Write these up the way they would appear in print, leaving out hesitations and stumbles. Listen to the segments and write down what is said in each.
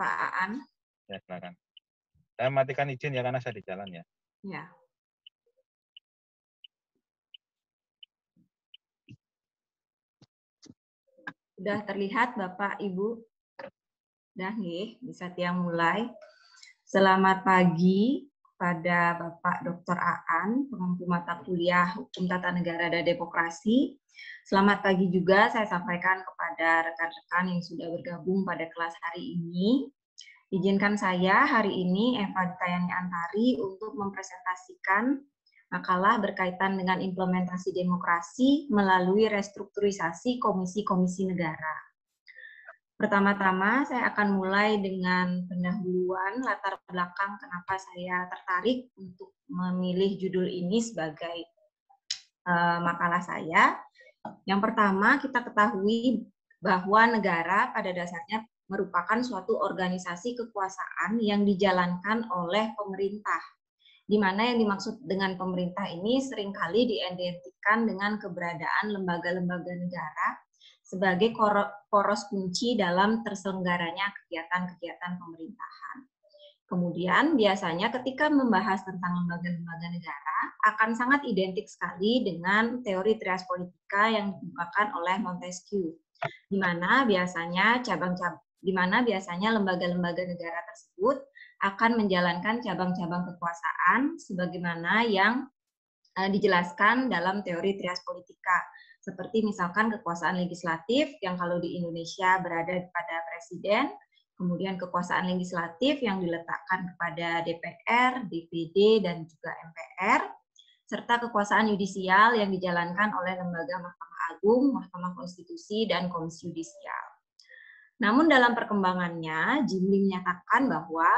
Pak Aan. Ya, silakan. Saya matikan izin ya karena saya di jalan ya. Ya. Sudah terlihat Bapak Ibu? Dah nih, bisa tiang mulai. Selamat pagi pada Bapak Dr. Aan, pengampu mata kuliah Hukum Tata Negara dan Demokrasi. Selamat pagi juga saya sampaikan kepada rekan-rekan yang sudah bergabung pada kelas hari ini. Izinkan saya hari ini Eva Ditayani Antari untuk mempresentasikan makalah berkaitan dengan implementasi demokrasi melalui restrukturisasi komisi-komisi negara. Pertama-tama saya akan mulai dengan pendahuluan latar belakang kenapa saya tertarik untuk memilih judul ini sebagai makalah saya. Yang pertama kita ketahui bahwa negara pada dasarnya merupakan suatu organisasi kekuasaan yang dijalankan oleh pemerintah. Di mana yang dimaksud dengan pemerintah ini seringkali diidentikan dengan keberadaan lembaga-lembaga negara sebagai poros kunci dalam terselenggaranya kegiatan-kegiatan pemerintahan. Kemudian biasanya ketika membahas tentang lembaga-lembaga negara akan sangat identik sekali dengan teori trias politika yang dikemukakan oleh Montesquieu, di mana biasanya lembaga-lembaga negara tersebut akan menjalankan cabang-cabang kekuasaan sebagaimana yang dijelaskan dalam teori trias politika. Seperti misalkan kekuasaan legislatif yang kalau di Indonesia berada pada presiden, kemudian kekuasaan legislatif yang diletakkan kepada DPR, DPD, dan juga MPR, serta kekuasaan yudisial yang dijalankan oleh lembaga Mahkamah Agung, Mahkamah Konstitusi, dan Komisi Yudisial. Namun dalam perkembangannya, Jimli menyatakan bahwa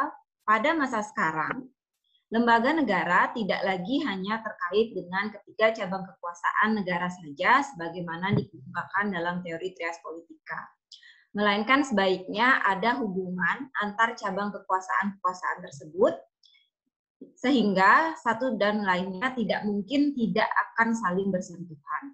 pada masa sekarang, lembaga negara tidak lagi hanya terkait dengan ketiga cabang kekuasaan negara saja sebagaimana dikemukakan dalam teori trias politika. Melainkan sebaiknya ada hubungan antar cabang kekuasaan-kekuasaan tersebut sehingga satu dan lainnya tidak mungkin tidak akan saling bersentuhan.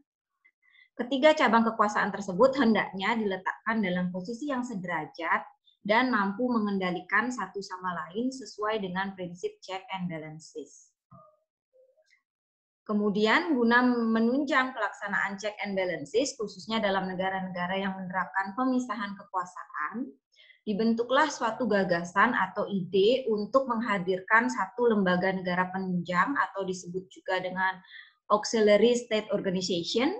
Ketiga cabang kekuasaan tersebut hendaknya diletakkan dalam posisi yang sederajat dan mampu mengendalikan satu sama lain sesuai dengan prinsip check and balances. Kemudian guna menunjang pelaksanaan check and balances, khususnya dalam negara-negara yang menerapkan pemisahan kekuasaan, dibentuklah suatu gagasan atau ide untuk menghadirkan satu lembaga negara penunjang atau disebut juga dengan Auxiliary State Organization,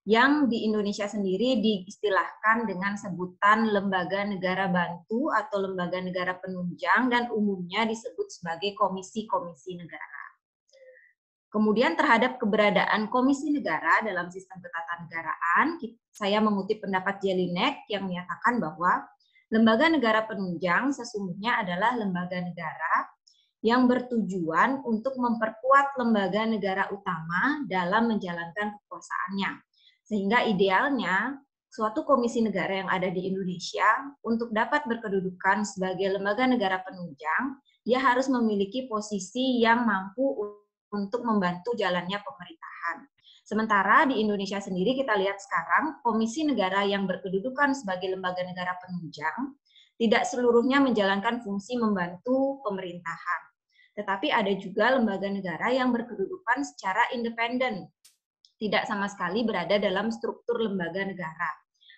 yang di Indonesia sendiri diistilahkan dengan sebutan lembaga negara bantu atau lembaga negara penunjang dan umumnya disebut sebagai komisi-komisi negara. Kemudian terhadap keberadaan komisi negara dalam sistem ketatanegaraan, saya mengutip pendapat Jelinek yang menyatakan bahwa lembaga negara penunjang sesungguhnya adalah lembaga negara yang bertujuan untuk memperkuat lembaga negara utama dalam menjalankan kekuasaannya. Sehingga idealnya suatu komisi negara yang ada di Indonesia untuk dapat berkedudukan sebagai lembaga negara penunjang, dia harus memiliki posisi yang mampu untuk membantu jalannya pemerintahan. Sementara di Indonesia sendiri kita lihat sekarang komisi negara yang berkedudukan sebagai lembaga negara penunjang tidak seluruhnya menjalankan fungsi membantu pemerintahan. Tetapi ada juga lembaga negara yang berkedudukan secara independen, tidak sama sekali berada dalam struktur lembaga negara,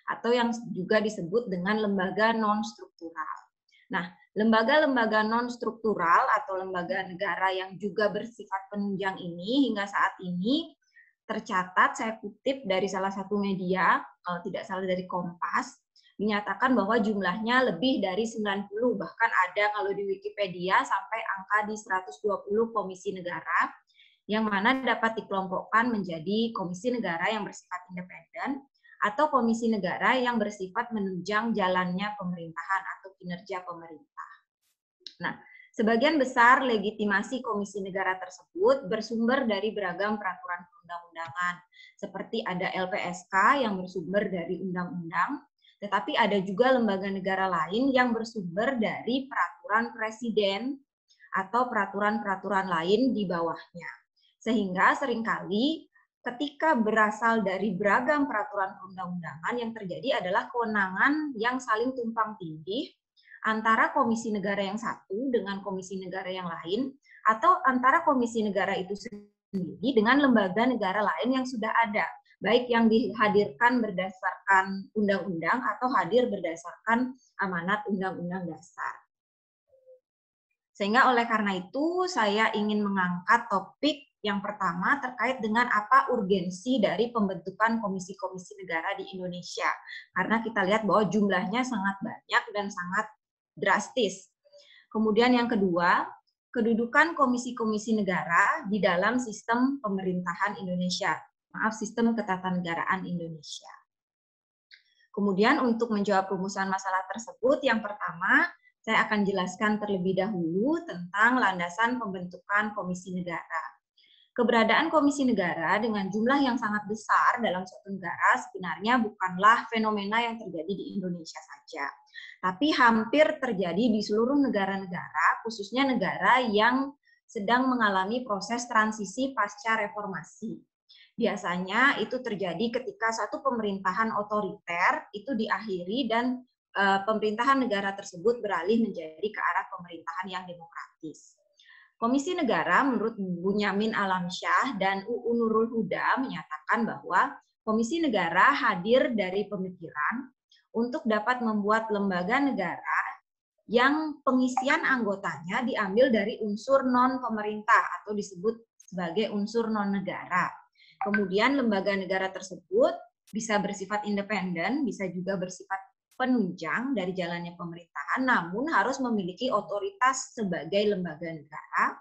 atau yang juga disebut dengan lembaga non-struktural. Nah, lembaga-lembaga non-struktural atau lembaga negara yang juga bersifat penunjang ini hingga saat ini tercatat, saya kutip dari salah satu media, kalau tidak salah dari Kompas, dinyatakan bahwa jumlahnya lebih dari 90, bahkan ada kalau di Wikipedia sampai angka di 120 komisi negara, yang mana dapat dikelompokkan menjadi komisi negara yang bersifat independen atau komisi negara yang bersifat menunjang jalannya pemerintahan atau kinerja pemerintah. Nah, sebagian besar legitimasi komisi negara tersebut bersumber dari beragam peraturan perundang-undangan, seperti ada LPSK yang bersumber dari undang-undang, tetapi ada juga lembaga negara lain yang bersumber dari peraturan presiden atau peraturan-peraturan lain di bawahnya. Sehingga seringkali ketika berasal dari beragam peraturan perundang-undangan yang terjadi adalah kewenangan yang saling tumpang tindih antara komisi negara yang satu dengan komisi negara yang lain, atau antara komisi negara itu sendiri dengan lembaga negara lain yang sudah ada, baik yang dihadirkan berdasarkan undang-undang atau hadir berdasarkan amanat undang-undang dasar. Sehingga oleh karena itu saya ingin mengangkat topik yang pertama terkait dengan apa urgensi dari pembentukan komisi-komisi negara di Indonesia. Karena kita lihat bahwa jumlahnya sangat banyak dan sangat drastis. Kemudian yang kedua, kedudukan komisi-komisi negara di dalam sistem pemerintahan Indonesia. Maaf, sistem ketatanegaraan Indonesia. Kemudian untuk menjawab rumusan masalah tersebut, yang pertama, saya akan jelaskan terlebih dahulu tentang landasan pembentukan komisi negara. Keberadaan komisi negara dengan jumlah yang sangat besar dalam suatu negara sebenarnya bukanlah fenomena yang terjadi di Indonesia saja, tapi hampir terjadi di seluruh negara-negara, khususnya negara yang sedang mengalami proses transisi pasca reformasi. Biasanya itu terjadi ketika satu pemerintahan otoriter itu diakhiri dan pemerintahan negara tersebut beralih menjadi ke arah pemerintahan yang demokratis. Komisi Negara menurut Bunyamin Alamsyah dan UU Nurul Huda menyatakan bahwa Komisi Negara hadir dari pemikiran untuk dapat membuat lembaga negara yang pengisian anggotanya diambil dari unsur non-pemerintah atau disebut sebagai unsur non-negara. Kemudian lembaga negara tersebut bisa bersifat independen, bisa juga bersifat penunjang dari jalannya pemerintahan, namun harus memiliki otoritas sebagai lembaga negara.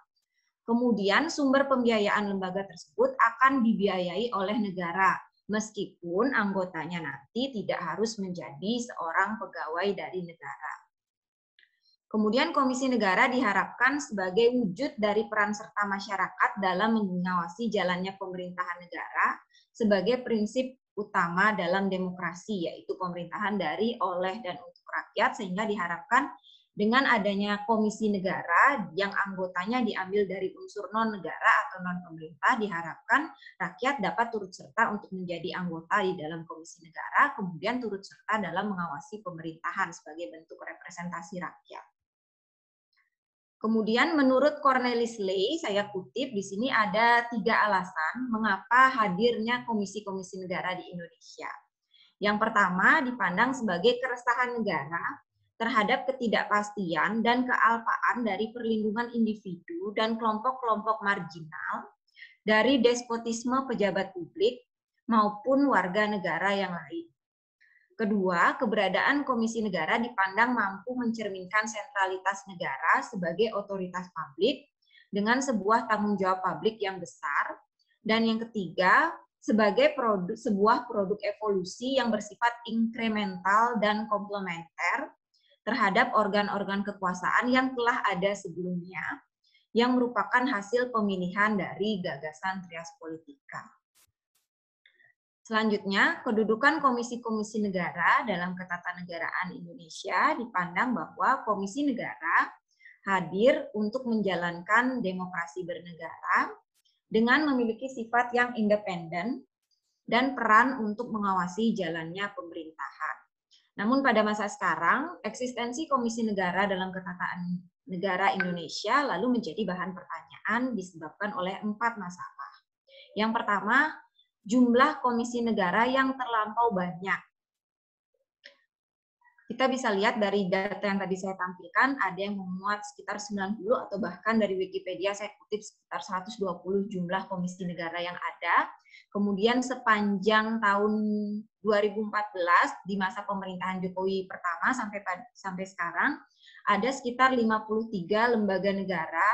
Kemudian sumber pembiayaan lembaga tersebut akan dibiayai oleh negara, meskipun anggotanya nanti tidak harus menjadi seorang pegawai dari negara. Kemudian Komisi Negara diharapkan sebagai wujud dari peran serta masyarakat dalam mengawasi jalannya pemerintahan negara sebagai prinsip utama dalam demokrasi, yaitu pemerintahan dari, oleh, dan untuk rakyat, sehingga diharapkan dengan adanya komisi negara yang anggotanya diambil dari unsur non-negara atau non-pemerintah, diharapkan rakyat dapat turut serta untuk menjadi anggota di dalam komisi negara, kemudian turut serta dalam mengawasi pemerintahan sebagai bentuk representasi rakyat. Kemudian menurut Cornelis Ley, saya kutip di sini ada 3 alasan mengapa hadirnya komisi-komisi negara di Indonesia. Yang pertama dipandang sebagai keresahan negara terhadap ketidakpastian dan kealpaan dari perlindungan individu dan kelompok-kelompok marginal dari despotisme pejabat publik maupun warga negara yang lain. Kedua, keberadaan komisi negara dipandang mampu mencerminkan sentralitas negara sebagai otoritas publik dengan sebuah tanggung jawab publik yang besar. Dan yang ketiga, sebagai sebuah produk evolusi yang bersifat inkremental dan komplementer terhadap organ-organ kekuasaan yang telah ada sebelumnya, yang merupakan hasil pemilihan dari gagasan trias politika. Selanjutnya, kedudukan komisi-komisi negara dalam ketatanegaraan Indonesia dipandang bahwa komisi negara hadir untuk menjalankan demokrasi bernegara dengan memiliki sifat yang independen dan peran untuk mengawasi jalannya pemerintahan. Namun pada masa sekarang, eksistensi komisi negara dalam ketatanegaraan negara Indonesia lalu menjadi bahan pertanyaan disebabkan oleh 4 masalah. Yang pertama, jumlah komisi negara yang terlampau banyak. Kita bisa lihat dari data yang tadi saya tampilkan, ada yang memuat sekitar 90 atau bahkan dari Wikipedia saya kutip sekitar 120 jumlah komisi negara yang ada. Kemudian sepanjang tahun 2014 di masa pemerintahan Jokowi pertama sampai sekarang ada sekitar 53 lembaga negara,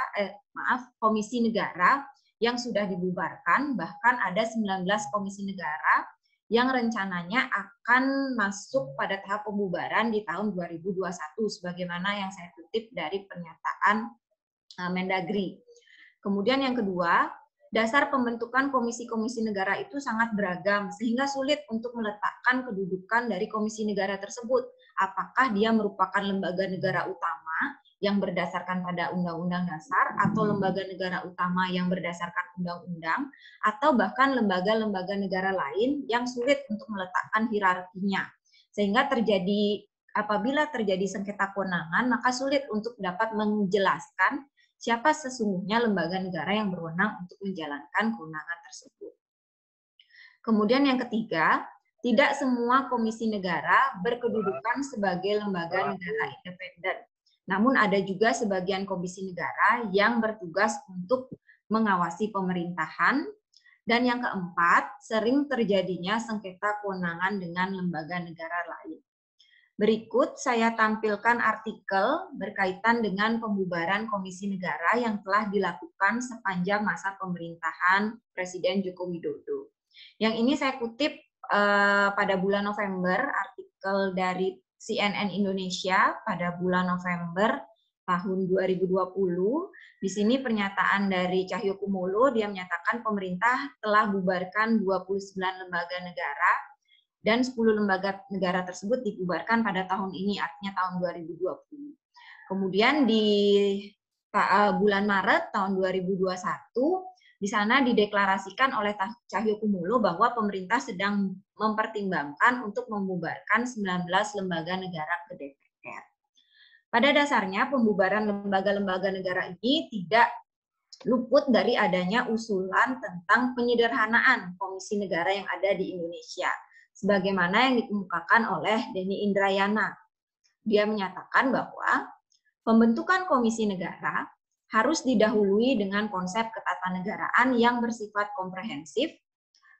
komisi negara yang sudah dibubarkan, bahkan ada 19 komisi negara yang rencananya akan masuk pada tahap pembubaran di tahun 2021, sebagaimana yang saya kutip dari pernyataan Mendagri. Kemudian yang kedua, dasar pembentukan komisi-komisi negara itu sangat beragam, sehingga sulit untuk meletakkan kedudukan dari komisi negara tersebut. Apakah dia merupakan lembaga negara utama yang berdasarkan pada undang-undang dasar, atau lembaga negara utama yang berdasarkan undang-undang, atau bahkan lembaga-lembaga negara lain yang sulit untuk meletakkan hierarkinya. Sehingga terjadi apabila terjadi sengketa kewenangan, maka sulit untuk dapat menjelaskan siapa sesungguhnya lembaga negara yang berwenang untuk menjalankan kewenangan tersebut. Kemudian yang ketiga, tidak semua komisi negara berkedudukan sebagai lembaga negara independen. Namun ada juga sebagian komisi negara yang bertugas untuk mengawasi pemerintahan. Dan yang keempat, sering terjadinya sengketa kewenangan dengan lembaga negara lain. Berikut saya tampilkan artikel berkaitan dengan pembubaran komisi negara yang telah dilakukan sepanjang masa pemerintahan Presiden Joko Widodo. Yang ini saya kutip pada bulan November, artikel dari CNN Indonesia pada bulan November tahun 2020. Di sini pernyataan dari Cahyokumolo, dia menyatakan pemerintah telah bubarkan 29 lembaga negara dan 10 lembaga negara tersebut dibubarkan pada tahun ini, artinya tahun 2020. Kemudian di bulan Maret tahun 2021, di sana dideklarasikan oleh Cahyokumolo bahwa pemerintah sedang mempertimbangkan untuk membubarkan 19 lembaga negara ke DPR. Pada dasarnya, pembubaran lembaga-lembaga negara ini tidak luput dari adanya usulan tentang penyederhanaan komisi negara yang ada di Indonesia, sebagaimana yang dikemukakan oleh Denny Indrayana. Dia menyatakan bahwa pembentukan komisi negara harus didahului dengan konsep ketatanegaraan yang bersifat komprehensif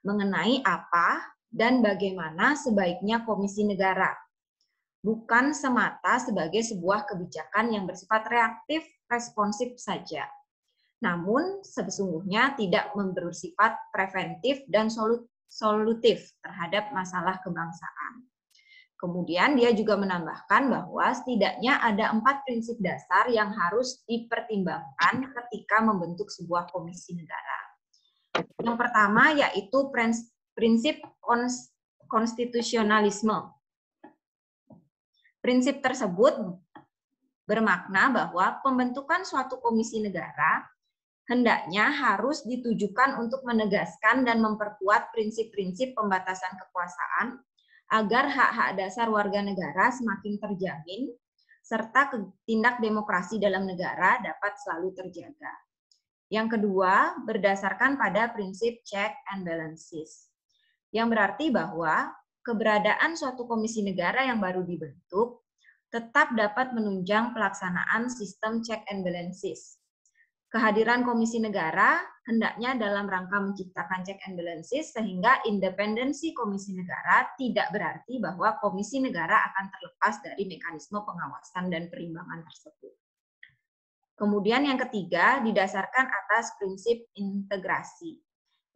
mengenai apa dan bagaimana sebaiknya komisi negara, bukan semata sebagai sebuah kebijakan yang bersifat reaktif, responsif saja. Namun sesungguhnya tidak bersifat preventif dan solutif terhadap masalah kebangsaan. Kemudian dia juga menambahkan bahwa setidaknya ada 4 prinsip dasar yang harus dipertimbangkan ketika membentuk sebuah komisi negara. Yang pertama yaitu prinsip konstitusionalisme. Prinsip tersebut bermakna bahwa pembentukan suatu komisi negara hendaknya harus ditujukan untuk menegaskan dan memperkuat prinsip-prinsip pembatasan kekuasaan agar hak-hak dasar warga negara semakin terjamin, serta tindak demokrasi dalam negara dapat selalu terjaga. Yang kedua, berdasarkan pada prinsip check and balances, yang berarti bahwa keberadaan suatu komisi negara yang baru dibentuk tetap dapat menunjang pelaksanaan sistem check and balances. Kehadiran komisi negara hendaknya dalam rangka menciptakan check and balances sehingga independensi komisi negara tidak berarti bahwa komisi negara akan terlepas dari mekanisme pengawasan dan perimbangan tersebut. Kemudian yang ketiga didasarkan atas prinsip integrasi,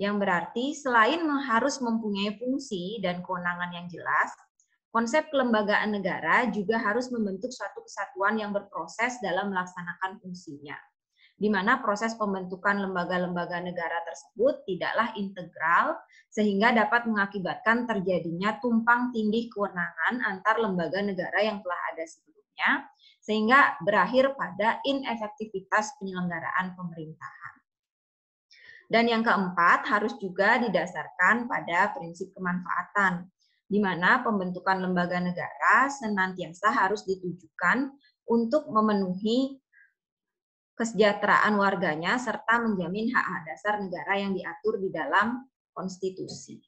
yang berarti selain harus mempunyai fungsi dan kewenangan yang jelas, konsep kelembagaan negara juga harus membentuk suatu kesatuan yang berproses dalam melaksanakan fungsinya, di mana proses pembentukan lembaga-lembaga negara tersebut tidaklah integral sehingga dapat mengakibatkan terjadinya tumpang tindih kewenangan antar lembaga negara yang telah ada sebelumnya, sehingga berakhir pada inefektivitas penyelenggaraan pemerintahan. Dan yang keempat harus juga didasarkan pada prinsip kemanfaatan, di mana pembentukan lembaga negara senantiasa harus ditujukan untuk memenuhi kesejahteraan warganya, serta menjamin hak-hak dasar negara yang diatur di dalam konstitusi.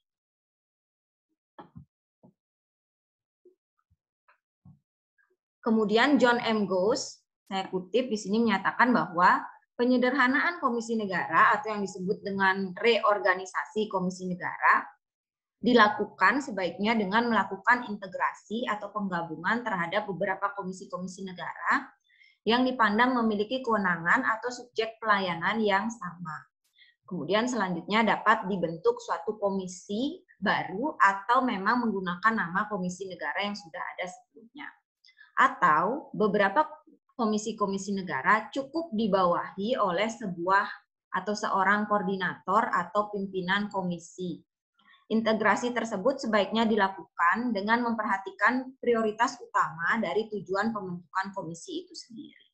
Kemudian John M. Gause, saya kutip di sini menyatakan bahwa penyederhanaan komisi negara atau yang disebut dengan reorganisasi komisi negara dilakukan sebaiknya dengan melakukan integrasi atau penggabungan terhadap beberapa komisi-komisi negara yang dipandang memiliki kewenangan atau subjek pelayanan yang sama. Kemudian selanjutnya dapat dibentuk suatu komisi baru atau memang menggunakan nama komisi negara yang sudah ada sebelumnya. Atau beberapa komisi-komisi negara cukup dibawahi oleh sebuah atau seorang koordinator atau pimpinan komisi. Integrasi tersebut sebaiknya dilakukan dengan memperhatikan prioritas utama dari tujuan pembentukan komisi itu sendiri.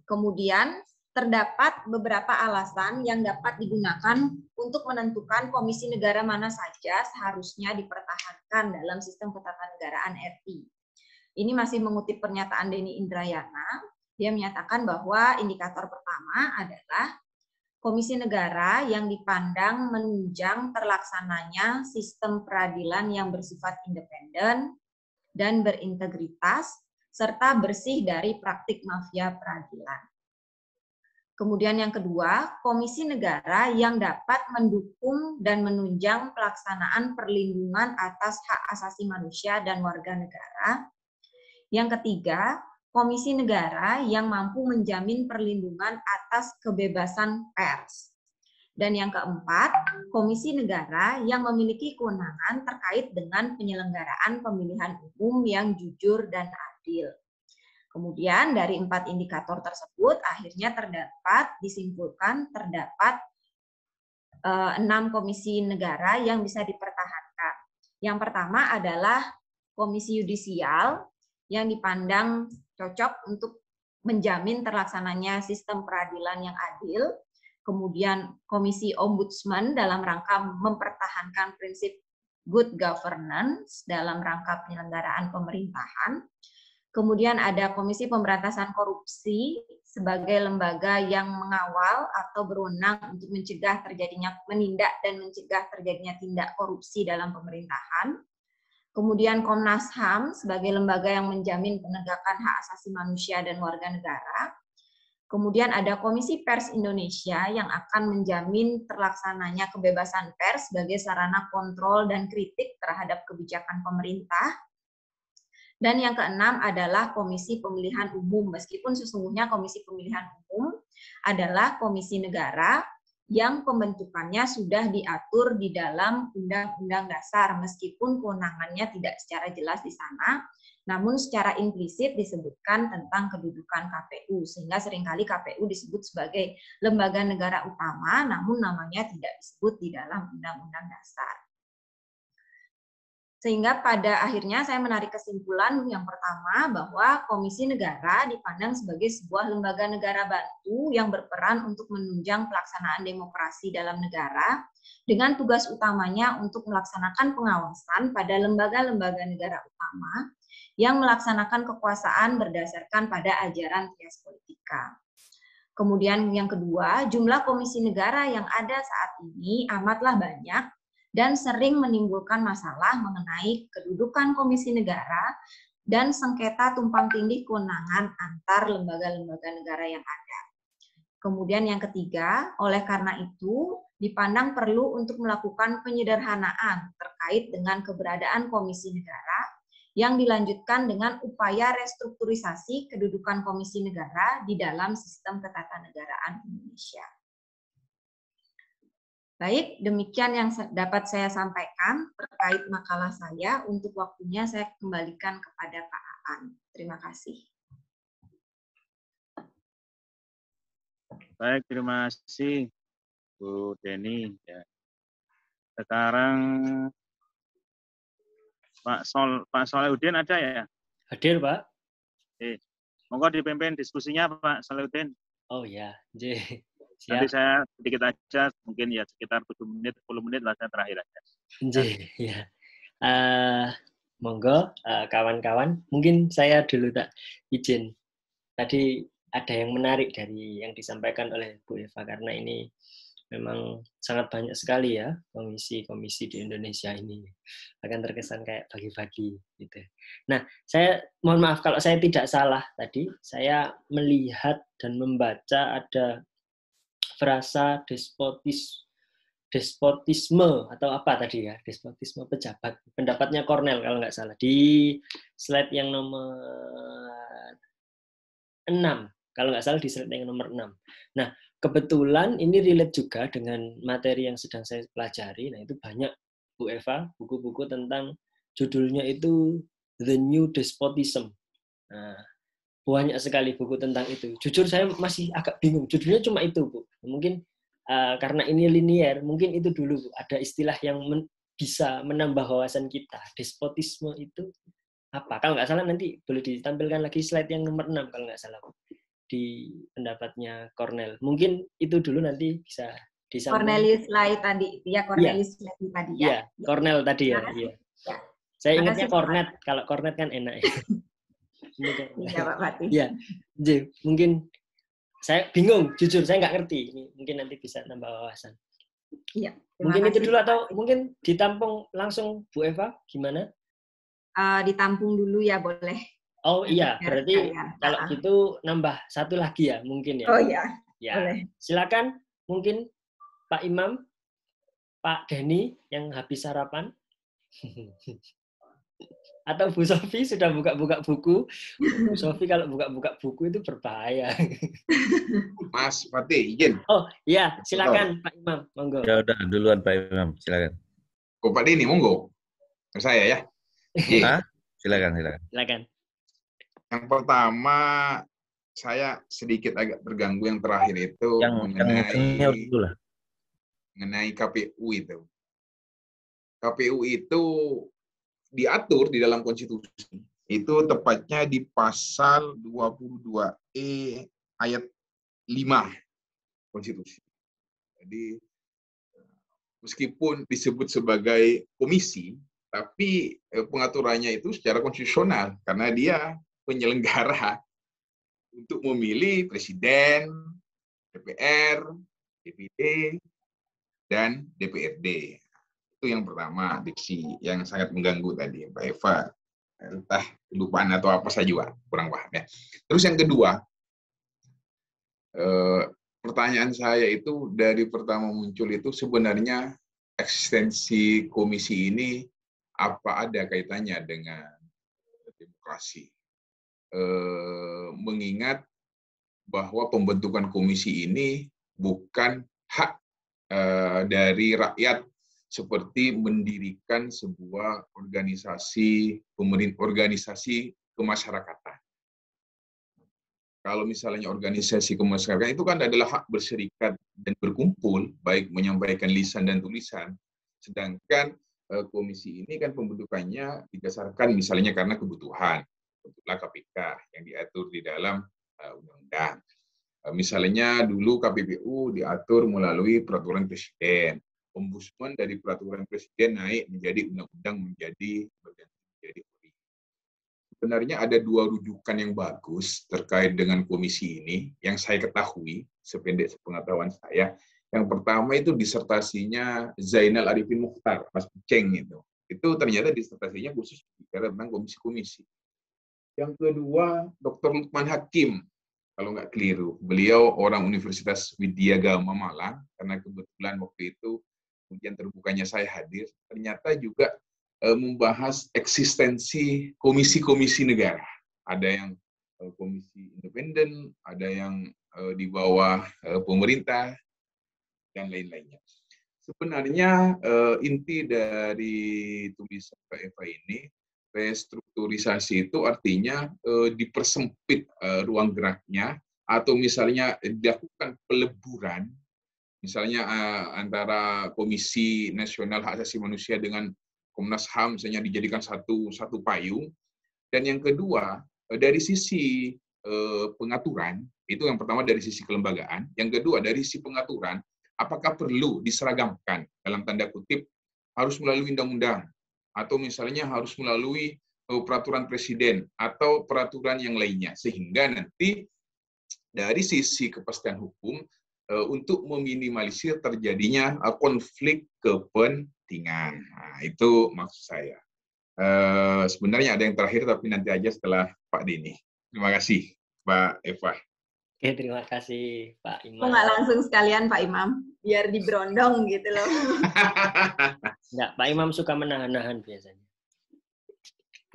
Kemudian terdapat beberapa alasan yang dapat digunakan untuk menentukan komisi negara mana saja seharusnya dipertahankan dalam sistem ketatanegaraan RI. Ini masih mengutip pernyataan Denny Indrayana. Dia menyatakan bahwa indikator pertama adalah komisi negara yang dipandang menunjang terlaksananya sistem peradilan yang bersifat independen dan berintegritas, serta bersih dari praktik mafia peradilan. Kemudian yang kedua, komisi negara yang dapat mendukung dan menunjang pelaksanaan perlindungan atas hak asasi manusia dan warga negara. Yang ketiga, komisi negara yang mampu menjamin perlindungan atas kebebasan pers. Dan yang keempat, komisi negara yang memiliki kewenangan terkait dengan penyelenggaraan pemilihan umum yang jujur dan adil. Kemudian dari 4 indikator tersebut akhirnya disimpulkan terdapat 6 komisi negara yang bisa dipertahankan. Yang pertama adalah komisi yudisial yang dipandang cocok untuk menjamin terlaksananya sistem peradilan yang adil. Kemudian komisi ombudsman dalam rangka mempertahankan prinsip good governance dalam rangka penyelenggaraan pemerintahan. Kemudian ada Komisi Pemberantasan Korupsi sebagai lembaga yang mengawal atau berwenang untuk menindak dan mencegah terjadinya tindak korupsi dalam pemerintahan. Kemudian Komnas HAM sebagai lembaga yang menjamin penegakan hak asasi manusia dan warga negara. Kemudian ada Komisi Pers Indonesia yang akan menjamin terlaksananya kebebasan pers sebagai sarana kontrol dan kritik terhadap kebijakan pemerintah. Dan yang keenam adalah Komisi Pemilihan Umum, meskipun sesungguhnya Komisi Pemilihan Umum adalah komisi negara yang pembentukannya sudah diatur di dalam Undang-Undang Dasar, meskipun kewenangannya tidak secara jelas di sana, namun secara implisit disebutkan tentang kedudukan KPU, sehingga seringkali KPU disebut sebagai lembaga negara utama, namun namanya tidak disebut di dalam Undang-Undang Dasar. Sehingga pada akhirnya saya menarik kesimpulan yang pertama bahwa Komisi Negara dipandang sebagai sebuah lembaga negara bantu yang berperan untuk menunjang pelaksanaan demokrasi dalam negara dengan tugas utamanya untuk melaksanakan pengawasan pada lembaga-lembaga negara utama yang melaksanakan kekuasaan berdasarkan pada ajaran Trias Politika. Kemudian yang kedua, jumlah komisi negara yang ada saat ini amatlah banyak dan sering menimbulkan masalah mengenai kedudukan komisi negara dan sengketa tumpang tindih kewenangan antar lembaga-lembaga negara yang ada. Kemudian yang ketiga, oleh karena itu dipandang perlu untuk melakukan penyederhanaan terkait dengan keberadaan komisi negara yang dilanjutkan dengan upaya restrukturisasi kedudukan komisi negara di dalam sistem ketatanegaraan Indonesia. Baik, demikian yang dapat saya sampaikan terkait makalah saya. Untuk waktunya saya kembalikan kepada Pak Aan. Terima kasih. Baik, terima kasih Bu Denny. Ya. Sekarang Pak Solehudin ada ya? Hadir, Pak. Monggo dipimpin diskusinya Pak Solehudin. Oh ya, J. Siap. Nanti saya sedikit aja, mungkin ya sekitar 7 menit, 10 menit lah saya terakhir aja. Ya. Monggo kawan-kawan, mungkin saya dulu tak izin. Tadi ada yang menarik dari yang disampaikan oleh Bu Eva, karena ini memang sangat banyak sekali ya komisi-komisi di Indonesia ini. Akan terkesan kayak bagi-bagi gitu. Nah, saya mohon maaf kalau saya tidak salah tadi, saya melihat dan membaca ada frasa despotisme atau apa tadi ya, despotisme pejabat, pendapatnya Cornell kalau nggak salah, di slide yang nomor 6, kalau nggak salah di slide yang nomor 6. Nah, kebetulan ini relate juga dengan materi yang sedang saya pelajari. Nah, itu banyak Bu Eva, buku-buku tentang judulnya itu The New Despotism. Nah, banyak sekali buku tentang itu. Jujur saya masih agak bingung. Judulnya cuma itu, Bu. Mungkin karena ini linier, mungkin itu dulu, Bu. Ada istilah yang bisa menambah wawasan kita. Despotisme itu apa? Kalau nggak salah nanti boleh ditampilkan lagi slide yang nomor 6 kalau nggak salah, Bu. di pendapatnya Cornel. Mungkin itu dulu, nanti bisa disambung. Cornelius Lai tadi, ya Cornelius Lai tadi ya. Iya, Cornel tadi ya. Iya. Ya. Saya ingatnya Cornet, kalau Cornet kan enak ya. Iya Pak Fatih. Ya, mungkin saya bingung, jujur saya nggak ngerti. Ini mungkin nanti bisa nambah wawasan. Iya. Mungkin itu dulu, atau mungkin ditampung langsung Bu Eva, gimana? Ditampung dulu ya, boleh. Oh iya, berarti kalau gitu nambah satu lagi ya mungkin ya. Oh iya, ya. Boleh. Silakan mungkin Pak Imam, Pak Denny yang habis sarapan. Atau Bu Sofi sudah buka-buka buku. Bu Sofi kalau buka-buka buku itu berbahaya. Mas Fatih, izin. Oh iya, silakan Pak Imam, monggo. Ya udah, duluan Pak Imam, silakan. Oh, Pak Denny, monggo. Saya ya. Hah? Silakan. Silakan. Yang pertama, saya sedikit agak terganggu yang terakhir itu mengenai KPU itu. KPU itu diatur di dalam konstitusi. Itu tepatnya di pasal 22E ayat 5 konstitusi. Jadi meskipun disebut sebagai komisi, tapi pengaturannya itu secara konstitusional karena dia penyelenggara untuk memilih presiden, DPR, DPD, dan DPRD. Itu yang pertama, diksi yang sangat mengganggu tadi, Mbak Eva. Entah kelupaan atau apa saya juga kurang paham ya. Terus yang kedua, pertanyaan saya itu dari pertama muncul itu sebenarnya eksistensi komisi ini apa ada kaitannya dengan demokrasi? Mengingat bahwa pembentukan komisi ini bukan hak dari rakyat seperti mendirikan sebuah organisasi kemasyarakatan. Kalau misalnya organisasi kemasyarakatan itu kan adalah hak berserikat dan berkumpul, baik menyampaikan lisan dan tulisan. Sedangkan komisi ini kan pembentukannya didasarkan misalnya karena kebutuhan. Bentuklah KPK yang diatur di dalam undang-undang. Misalnya dulu KPPU diatur melalui peraturan presiden. Ombudsman dari peraturan presiden naik menjadi undang-undang menjadi undang. Sebenarnya ada dua rujukan yang bagus terkait dengan komisi ini yang saya ketahui sependek sepengetahuan saya. Yang pertama itu disertasinya Zainal Arifin Mukhtar, Mas Ceng itu. Itu ternyata disertasinya khusus bicara tentang komisi-komisi. Yang kedua, Dr. Lukman Hakim, kalau nggak keliru. Beliau orang Universitas Widya Gama Malang, karena kebetulan waktu itu kemudian terbukanya saya hadir, ternyata juga membahas eksistensi komisi-komisi negara. Ada yang komisi independen, ada yang di bawah pemerintah, dan lain-lainnya. Sebenarnya inti dari tulisan Mbak Eva ini, restrukturisasi itu artinya dipersempit ruang geraknya, atau misalnya dilakukan peleburan, misalnya antara Komisi Nasional Hak Asasi Manusia dengan Komnas HAM misalnya dijadikan satu payung. Dan yang kedua, dari sisi pengaturan, itu yang pertama dari sisi kelembagaan, yang kedua dari sisi pengaturan, apakah perlu diseragamkan dalam tanda kutip harus melalui undang-undang, atau misalnya harus melalui peraturan presiden atau peraturan yang lainnya, sehingga nanti dari sisi kepastian hukum untuk meminimalisir terjadinya konflik kepentingan. Nah, itu maksud saya. Sebenarnya ada yang terakhir, tapi nanti aja setelah Pak Denny. Terima kasih, Mbak Eva. Oke, terima kasih Pak Imam. Kok nggak langsung sekalian Pak Imam, biar diberondong gitu loh. Enggak, Pak Imam suka menahan-nahan biasanya.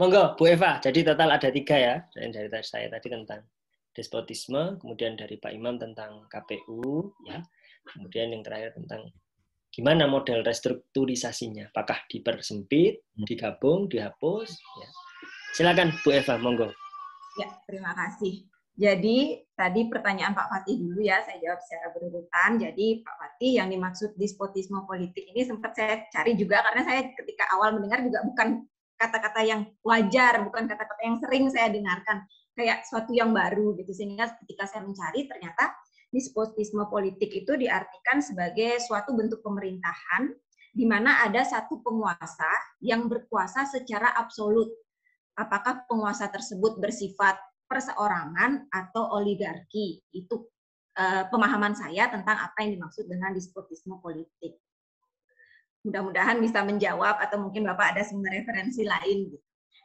Monggo, Bu Eva. Jadi total ada 3 ya. Dari saya tadi tentang despotisme, kemudian dari Pak Imam tentang KPU, ya. Kemudian yang terakhir tentang gimana model restrukturisasinya. Apakah dipersempit, digabung, dihapus? Ya. Silakan Bu Eva, monggo. Ya, terima kasih. Jadi tadi pertanyaan Pak Fatih dulu ya, saya jawab secara berurutan. Jadi Pak Fatih, yang dimaksud despotisme politik ini sempat saya cari juga, karena saya ketika awal mendengar juga bukan kata-kata yang wajar, bukan kata-kata yang sering saya dengarkan. kayak suatu yang baru gitu, sehingga ketika saya mencari ternyata despotisme politik itu diartikan sebagai suatu bentuk pemerintahan di mana ada satu penguasa yang berkuasa secara absolut. Apakah penguasa tersebut bersifat perseorangan atau oligarki? Itu pemahaman saya tentang apa yang dimaksud dengan despotisme politik. Mudah-mudahan bisa menjawab, atau mungkin Bapak ada sumber referensi lain.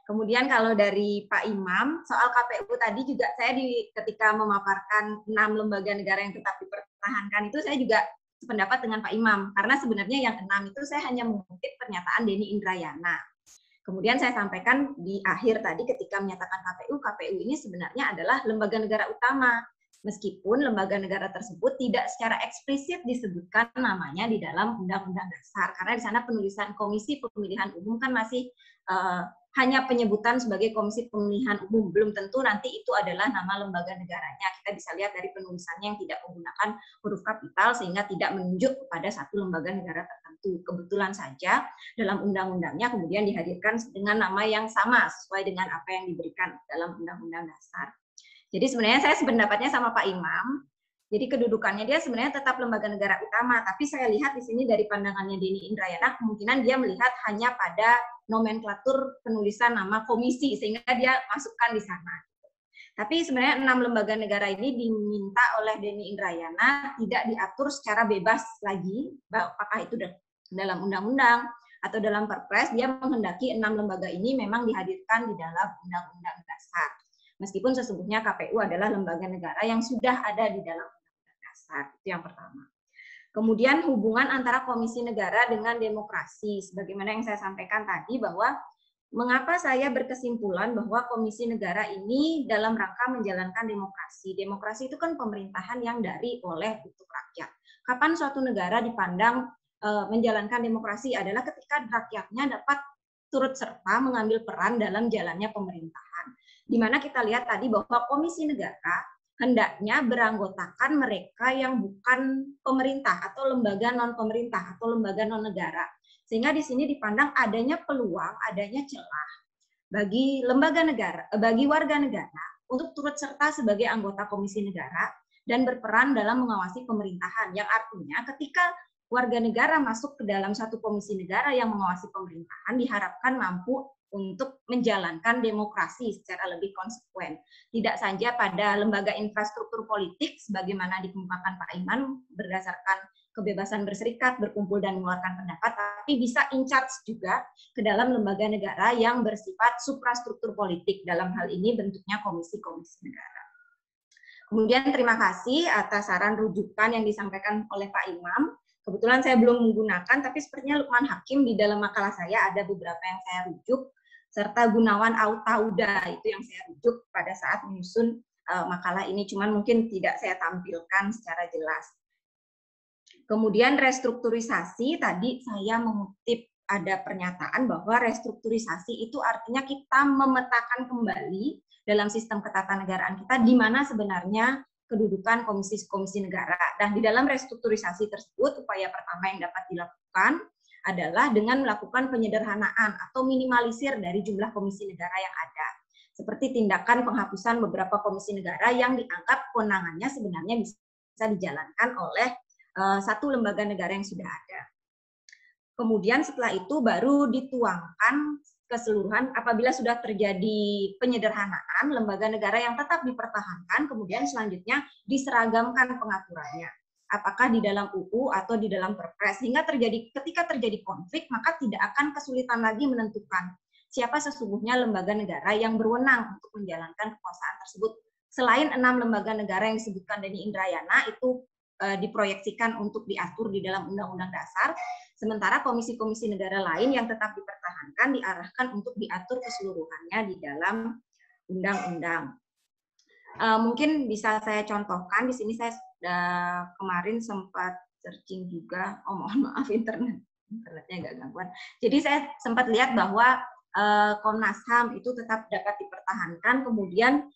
Kemudian kalau dari Pak Imam, soal KPU tadi juga saya ketika memaparkan 6 lembaga negara yang tetap dipertahankan itu saya juga sependapat dengan Pak Imam, karena sebenarnya yang 6 itu saya hanya mengutip pernyataan Denny Indrayana. Kemudian saya sampaikan di akhir tadi ketika menyatakan KPU ini sebenarnya adalah lembaga negara utama, meskipun lembaga negara tersebut tidak secara eksplisit disebutkan namanya di dalam Undang-Undang Dasar, karena di sana penulisan Komisi Pemilihan Umum kan masih hanya penyebutan sebagai Komisi Pemilihan Umum, belum tentu nanti itu adalah nama lembaga negaranya. Kita bisa lihat dari penulisannya yang tidak menggunakan huruf kapital sehingga tidak menunjuk kepada satu lembaga negara tertentu. Kebetulan saja dalam undang-undangnya kemudian dihadirkan dengan nama yang sama sesuai dengan apa yang diberikan dalam Undang-Undang Dasar. Jadi sebenarnya saya sependapatnya sama Pak Imam. Jadi kedudukannya dia sebenarnya tetap lembaga negara utama, tapi saya lihat di sini dari pandangannya Denny Indrayana, kemungkinan dia melihat hanya pada nomenklatur penulisan nama komisi, sehingga dia masukkan di sana. Tapi sebenarnya 6 lembaga negara ini diminta oleh Denny Indrayana tidak diatur secara bebas lagi, apakah itu dalam undang-undang atau dalam perpres, dia menghendaki 6 lembaga ini memang dihadirkan di dalam Undang-Undang Dasar. Meskipun sesungguhnya KPU adalah lembaga negara yang sudah ada di dalam Undang-Undang Dasar. Itu yang pertama. Kemudian hubungan antara Komisi Negara dengan demokrasi. Sebagaimana yang saya sampaikan tadi bahwa mengapa saya berkesimpulan bahwa Komisi Negara ini dalam rangka menjalankan demokrasi. Demokrasi itu kan pemerintahan yang dari, oleh, untuk rakyat. Kapan suatu negara dipandang menjalankan demokrasi adalah ketika rakyatnya dapat turut serta mengambil peran dalam jalannya pemerintahan. Di mana kita lihat tadi bahwa Komisi Negara hendaknya beranggotakan mereka yang bukan pemerintah atau lembaga non-pemerintah atau lembaga non-negara. Sehingga di sini dipandang adanya peluang, adanya celah bagi lembaga negara, bagi warga negara untuk turut serta sebagai anggota Komisi Negara dan berperan dalam mengawasi pemerintahan. Yang artinya ketika warga negara masuk ke dalam satu komisi negara yang mengawasi pemerintahan diharapkan mampu untuk menjalankan demokrasi secara lebih konsekuen. Tidak saja pada lembaga infrastruktur politik, sebagaimana dikemukakan Pak Iman, berdasarkan kebebasan berserikat, berkumpul, dan mengeluarkan pendapat, tapi bisa in charge juga ke dalam lembaga negara yang bersifat suprastruktur politik. Dalam hal ini bentuknya komisi-komisi negara. Kemudian terima kasih atas saran rujukan yang disampaikan oleh Pak Imam. Kebetulan saya belum menggunakan, tapi sepertinya Lukman Hakim di dalam makalah saya ada beberapa yang saya rujuk, serta Gunawan Autauda itu yang saya rujuk pada saat menyusun makalah ini, cuman mungkin tidak saya tampilkan secara jelas. Kemudian restrukturisasi, tadi saya mengutip ada pernyataan bahwa restrukturisasi itu artinya kita memetakan kembali dalam sistem ketatanegaraan kita di mana sebenarnya kedudukan komisi-komisi negara. Dan di dalam restrukturisasi tersebut, upaya pertama yang dapat dilakukan adalah dengan melakukan penyederhanaan atau minimalisir dari jumlah komisi negara yang ada. Seperti tindakan penghapusan beberapa komisi negara yang dianggap kewenangannya sebenarnya bisa dijalankan oleh satu lembaga negara yang sudah ada. Kemudian setelah itu baru dituangkan keseluruhan apabila sudah terjadi penyederhanaan lembaga negara yang tetap dipertahankan, kemudian selanjutnya diseragamkan pengaturannya. Apakah di dalam UU atau di dalam Perpres, sehingga ketika terjadi konflik maka tidak akan kesulitan lagi menentukan siapa sesungguhnya lembaga negara yang berwenang untuk menjalankan kekuasaan tersebut. Selain 6 lembaga negara yang disebutkan Denny Indrayana itu diproyeksikan untuk diatur di dalam Undang-Undang Dasar, sementara komisi-komisi negara lain yang tetap dipertahankan diarahkan untuk diatur keseluruhannya di dalam undang-undang. Mungkin bisa saya contohkan, di sini saya kemarin sempat searching juga, mohon maaf internetnya agak gangguan. Jadi saya sempat lihat bahwa Komnas HAM itu tetap dapat dipertahankan, kemudian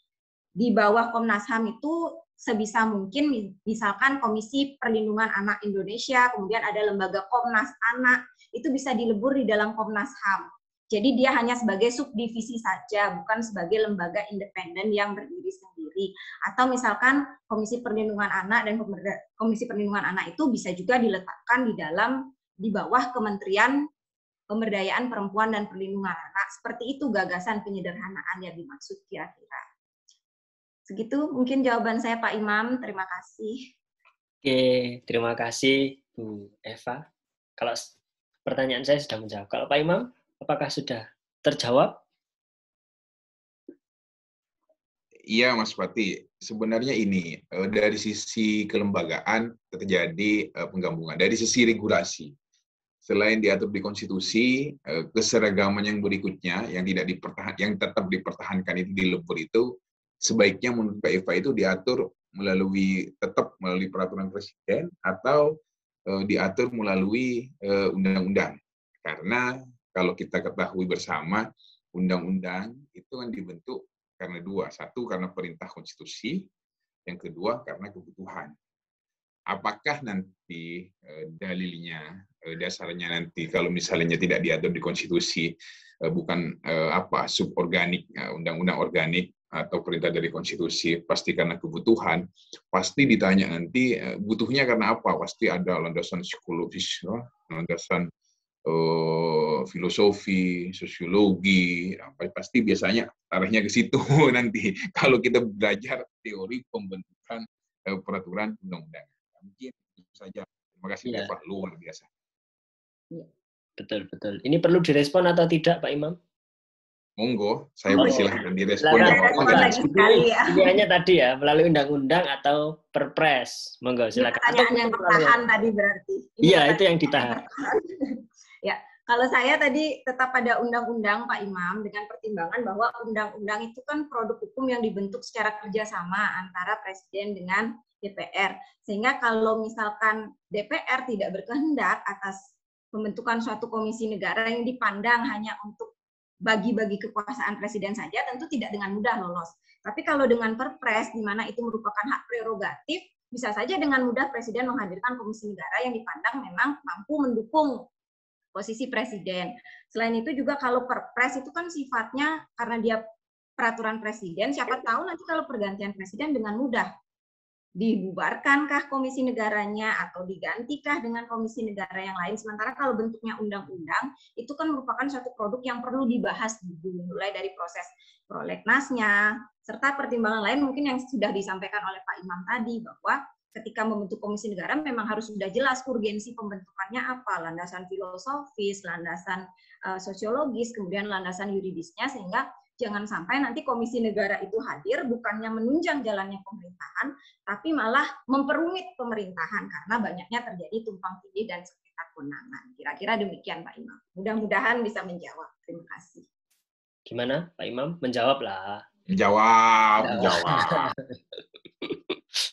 di bawah Komnas HAM itu sebisa mungkin misalkan Komisi Perlindungan Anak Indonesia, kemudian ada lembaga Komnas Anak, itu bisa dilebur di dalam Komnas HAM. Jadi dia hanya sebagai subdivisi saja, bukan sebagai lembaga independen yang berdiri sendiri. Atau misalkan Komisi Perlindungan Anak dan Komisi Perlindungan Anak itu bisa juga diletakkan di bawah Kementerian Pemberdayaan Perempuan dan Perlindungan Anak. Seperti itu gagasan penyederhanaan yang dimaksud kira-kira. Segitu mungkin jawaban saya Pak Imam. Terima kasih. Oke, terima kasih Bu Eva. Kalau pertanyaan saya sudah menjawab. Kalau Pak Imam, apakah sudah terjawab? Iya, Mas Pati. Sebenarnya ini dari sisi kelembagaan terjadi penggabungan. Dari sisi regulasi, selain diatur di konstitusi, keseragaman yang berikutnya yang tetap dipertahankan itu di lumpur itu, sebaiknya menurut Pak Eva itu diatur tetap melalui peraturan presiden atau diatur melalui undang-undang. Karena kalau kita ketahui bersama, undang-undang itu kan dibentuk karena dua. Satu, karena perintah konstitusi. Yang kedua, karena kebutuhan. Apakah nanti dasarnya nanti kalau misalnya tidak diatur di konstitusi, bukan suborganik, undang-undang organik atau perintah dari konstitusi, pasti karena kebutuhan, pasti ditanya nanti butuhnya karena apa? Pasti ada landasan psikologis, landasan filosofi, sosiologi, pasti biasanya arahnya ke situ nanti. Kalau kita belajar teori pembentukan peraturan undang-undang. Mungkin itu saja. Terima kasih, Ya. Pak. Luar biasa. Betul. Ini perlu direspon atau tidak, Pak Imam? Monggo, saya persilahkan direspon. Ini hanya tadi ya, melalui undang-undang atau perpres. Monggo, silakan. Pertanyaan yang bertahan tadi berarti. Iya, itu yang ditahan. Ya, kalau saya tadi tetap pada undang-undang, Pak Imam, dengan pertimbangan bahwa undang-undang itu kan produk hukum yang dibentuk secara kerjasama antara Presiden dengan DPR. Sehingga kalau misalkan DPR tidak berkehendak atas pembentukan suatu komisi negara yang dipandang hanya untuk bagi-bagi kekuasaan Presiden saja, tentu tidak dengan mudah lolos. Tapi kalau dengan perpres, di mana itu merupakan hak prerogatif, bisa saja dengan mudah Presiden menghadirkan komisi negara yang dipandang memang mampu mendukung posisi Presiden. Selain itu juga kalau perpres itu kan sifatnya karena dia peraturan Presiden, siapa tahu nanti kalau pergantian Presiden dengan mudah dibubarkankah komisi negaranya atau digantikah dengan komisi negara yang lain. Sementara kalau bentuknya undang-undang, itu kan merupakan suatu produk yang perlu dibahas dulu, mulai dari proses prolegnasnya, serta pertimbangan lain mungkin yang sudah disampaikan oleh Pak Imam tadi, bahwa ketika membentuk komisi negara memang harus sudah jelas urgensi pembentukannya apa, landasan filosofis, landasan sosiologis, kemudian landasan yuridisnya, sehingga jangan sampai nanti komisi negara itu hadir bukannya menunjang jalannya pemerintahan, tapi malah memperumit pemerintahan karena banyaknya terjadi tumpang tindih dan sengketa kewenangan. Kira-kira demikian Pak Imam. Mudah-mudahan bisa menjawab. Terima kasih. Gimana Pak Imam? Menjawab lah. Menjawab.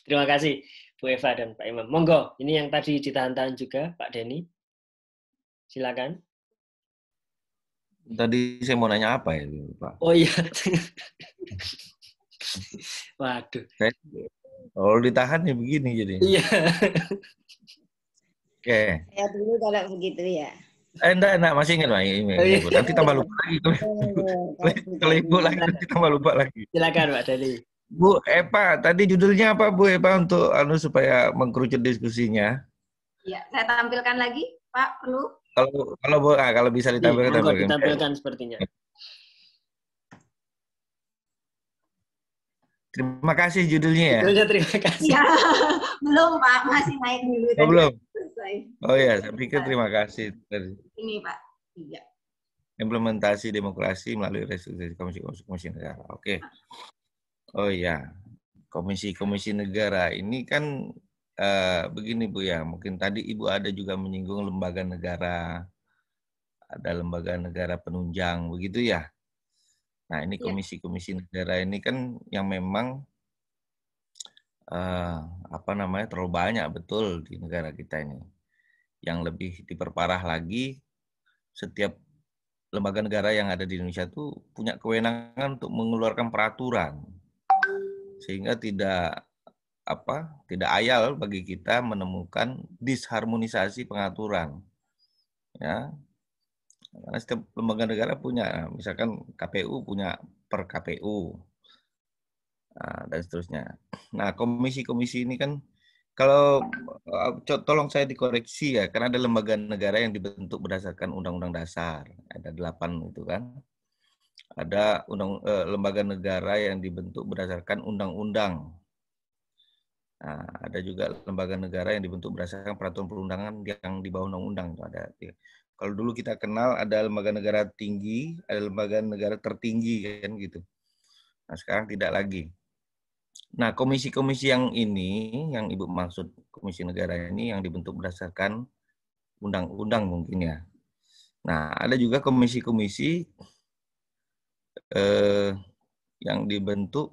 Terima kasih Bu Eva dan Pak Imam. Monggo, ini yang tadi ditahan-tahan juga Pak Denny. Silakan. Tadi saya mau nanya apa ya, Pak? Oh iya. Waduh. Kalau ditahan ya begini jadi. Iya. Oke. Saya dulu kalau begitu ya. Enggak, masih ingat Pak. Nanti tambah lupa lagi. Kalau Ibu lagi nanti tambah lupa lagi. Silakan Pak Denny. Bu Eva, tadi judulnya apa Bu Eva untuk supaya mengkerucut diskusinya? Ya, saya tampilkan lagi, Pak, perlu? Kalau bisa ditampilkan sepertinya. Terima kasih judulnya ya. Terima kasih. Ya, belum Pak, masih naik dulu. Oh, belum. Selesai. Oh ya, saya pikir terima kasih. Ini Pak. Iya. Implementasi demokrasi melalui restrukturisasi komisi negara. Oke. Oh ya, komisi negara ini kan begini Bu ya, mungkin tadi Ibu ada juga menyinggung lembaga negara, ada lembaga negara penunjang, begitu ya. Nah ini komisi-komisi negara ini kan yang memang terlalu banyak betul di negara kita ini. Yang lebih diperparah lagi, setiap lembaga negara yang ada di Indonesia itu punya kewenangan untuk mengeluarkan peraturan, sehingga tidak ayal bagi kita menemukan disharmonisasi pengaturan, ya, Karena setiap lembaga negara punya, misalkan KPU punya per KPU, dan seterusnya. Nah, komisi-komisi ini kan, kalau tolong saya dikoreksi ya, karena ada lembaga negara yang dibentuk berdasarkan Undang-Undang Dasar, ada 8 itu kan. Ada lembaga negara yang dibentuk berdasarkan undang-undang. Nah, ada juga lembaga negara yang dibentuk berdasarkan peraturan perundangan yang di bawah undang-undang. Ada. Kalau dulu kita kenal ada lembaga negara tinggi, ada lembaga negara tertinggi kan gitu. Nah, sekarang tidak lagi. Nah, komisi-komisi yang ini, yang Ibu maksud komisi negara ini yang dibentuk berdasarkan undang-undang mungkin ya. Nah, ada juga komisi-komisi yang dibentuk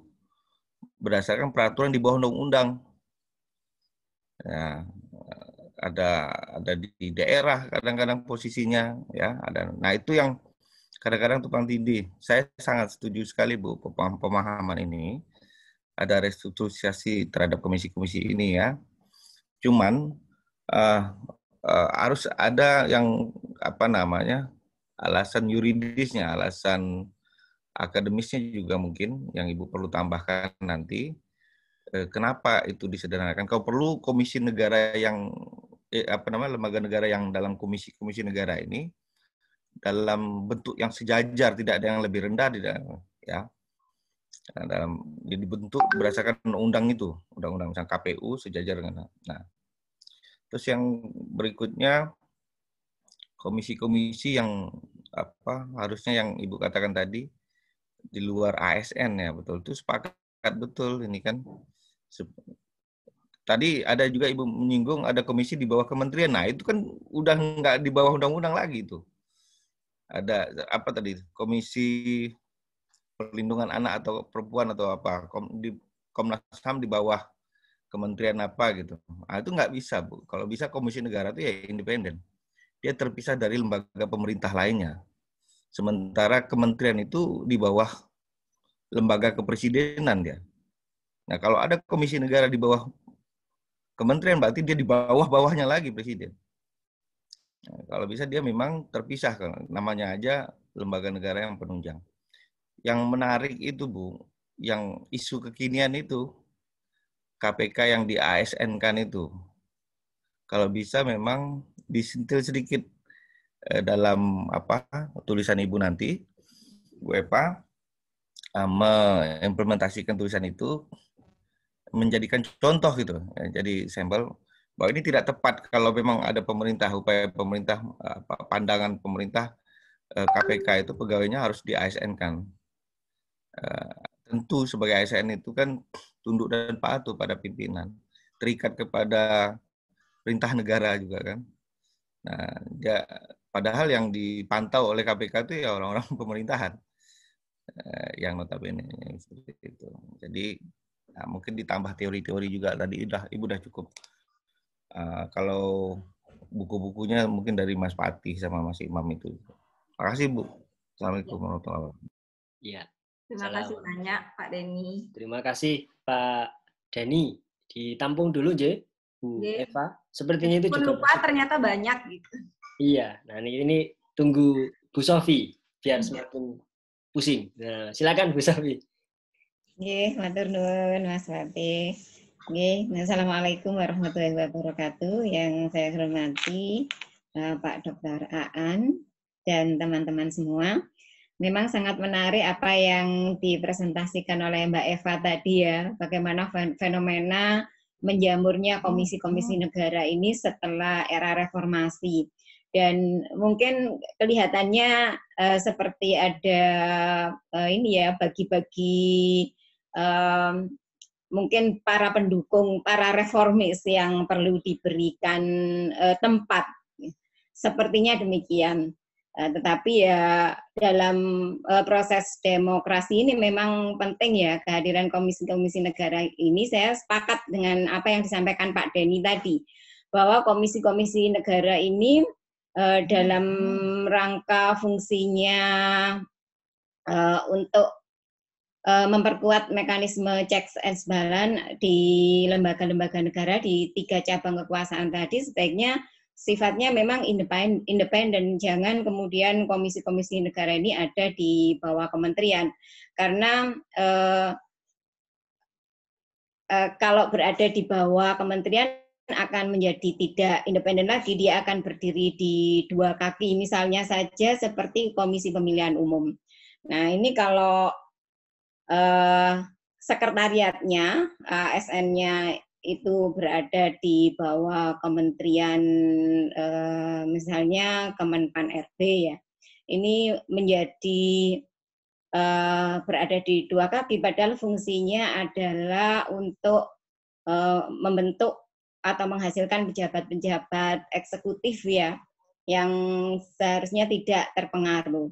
berdasarkan peraturan di bawah undang-undang. Ya, ada di daerah kadang-kadang posisinya ya ada. Nah, itu yang kadang-kadang tumpang tindih. Saya sangat setuju sekali Bu pemahaman ini. Ada restrukturisasi terhadap komisi-komisi ini ya. Cuman harus ada yang alasan yuridisnya, alasan akademisnya juga mungkin yang Ibu perlu tambahkan nanti. Kenapa itu disederhanakan? Kalau perlu komisi negara yang lembaga negara yang dalam komisi negara ini dalam bentuk yang sejajar, tidak ada yang lebih rendah, tidak ya. Dalam dibentuk berdasarkan undang itu, undang-undang misalnya KPU sejajar dengan. Nah, terus yang berikutnya komisi-komisi yang harusnya yang Ibu katakan tadi di luar ASN ya, betul itu sepakat betul ini kan. Tadi ada juga Ibu menyinggung ada komisi di bawah kementerian. Nah, itu kan udah nggak di bawah undang-undang lagi itu. Ada apa tadi? Komisi Perlindungan Anak atau Perempuan atau apa? Komnas HAM di bawah kementerian apa gitu. Nah, itu nggak bisa, Bu. Kalau bisa komisi negara itu ya independen. Dia terpisah dari lembaga pemerintah lainnya. Sementara kementerian itu di bawah lembaga kepresidenan dia. Nah, kalau ada komisi negara di bawah kementerian berarti dia di bawah-bawahnya lagi presiden. Nah, kalau bisa dia memang terpisah, namanya aja lembaga negara yang penunjang. Yang menarik itu Bu, yang isu kekinian itu KPK yang di ASN kan itu. Kalau bisa memang disentil sedikit dalam tulisan Ibu nanti, Bu Eva, mengimplementasikan tulisan itu menjadikan contoh gitu, jadi sampel bahwa ini tidak tepat kalau memang ada upaya pemerintah, pandangan pemerintah KPK itu pegawainya harus di ASN kan. Tentu sebagai ASN itu kan tunduk dan patuh pada pimpinan, terikat kepada perintah negara juga kan. Nah, padahal yang dipantau oleh KPK itu ya orang-orang pemerintahan yang notabene seperti itu. Jadi mungkin ditambah teori-teori juga tadi Ibu udah cukup. Kalau buku-bukunya mungkin dari Mas Patih sama Mas Imam itu. Terima kasih Bu. Assalamualaikum warahmatullahi wabarakatuh. Iya. Terima kasih banyak Pak Denny. Terima kasih Pak Denny. Ditampung dulu Je, Bu Eva. Sepertinya itu juga lupa ternyata banyak gitu. Iya. Nah ini tunggu Bu Sofi biar semakin pusing. Nah, silakan Bu Sofi. Nggih, matur nuwun Mas Patih. Nggih, assalamualaikum warahmatullahi wabarakatuh. Yang saya hormati Pak Dr. Aan dan teman-teman semua. Memang sangat menarik apa yang dipresentasikan oleh Mbak Eva tadi ya, bagaimana fenomena menjamurnya komisi-komisi negara ini setelah era reformasi. Dan mungkin kelihatannya seperti ada bagi-bagi mungkin para pendukung, para reformis yang perlu diberikan tempat. Sepertinya demikian. Tetapi ya dalam proses demokrasi ini memang penting ya kehadiran komisi-komisi negara ini. Saya sepakat dengan apa yang disampaikan Pak Denny tadi, bahwa komisi-komisi negara ini dalam rangka fungsinya untuk memperkuat mekanisme checks and balance di lembaga-lembaga negara di 3 cabang kekuasaan tadi, sebaiknya sifatnya memang independen. Jangan kemudian komisi-komisi negara ini ada di bawah kementerian, karena kalau berada di bawah kementerian akan menjadi tidak independen lagi, dia akan berdiri di dua kaki, misalnya saja seperti Komisi Pemilihan Umum. Nah, ini kalau sekretariatnya, ASN-nya itu berada di bawah kementerian, misalnya Kemenpan RB ya, ini menjadi berada di dua kaki, padahal fungsinya adalah untuk membentuk atau menghasilkan pejabat-pejabat eksekutif ya, yang seharusnya tidak terpengaruh.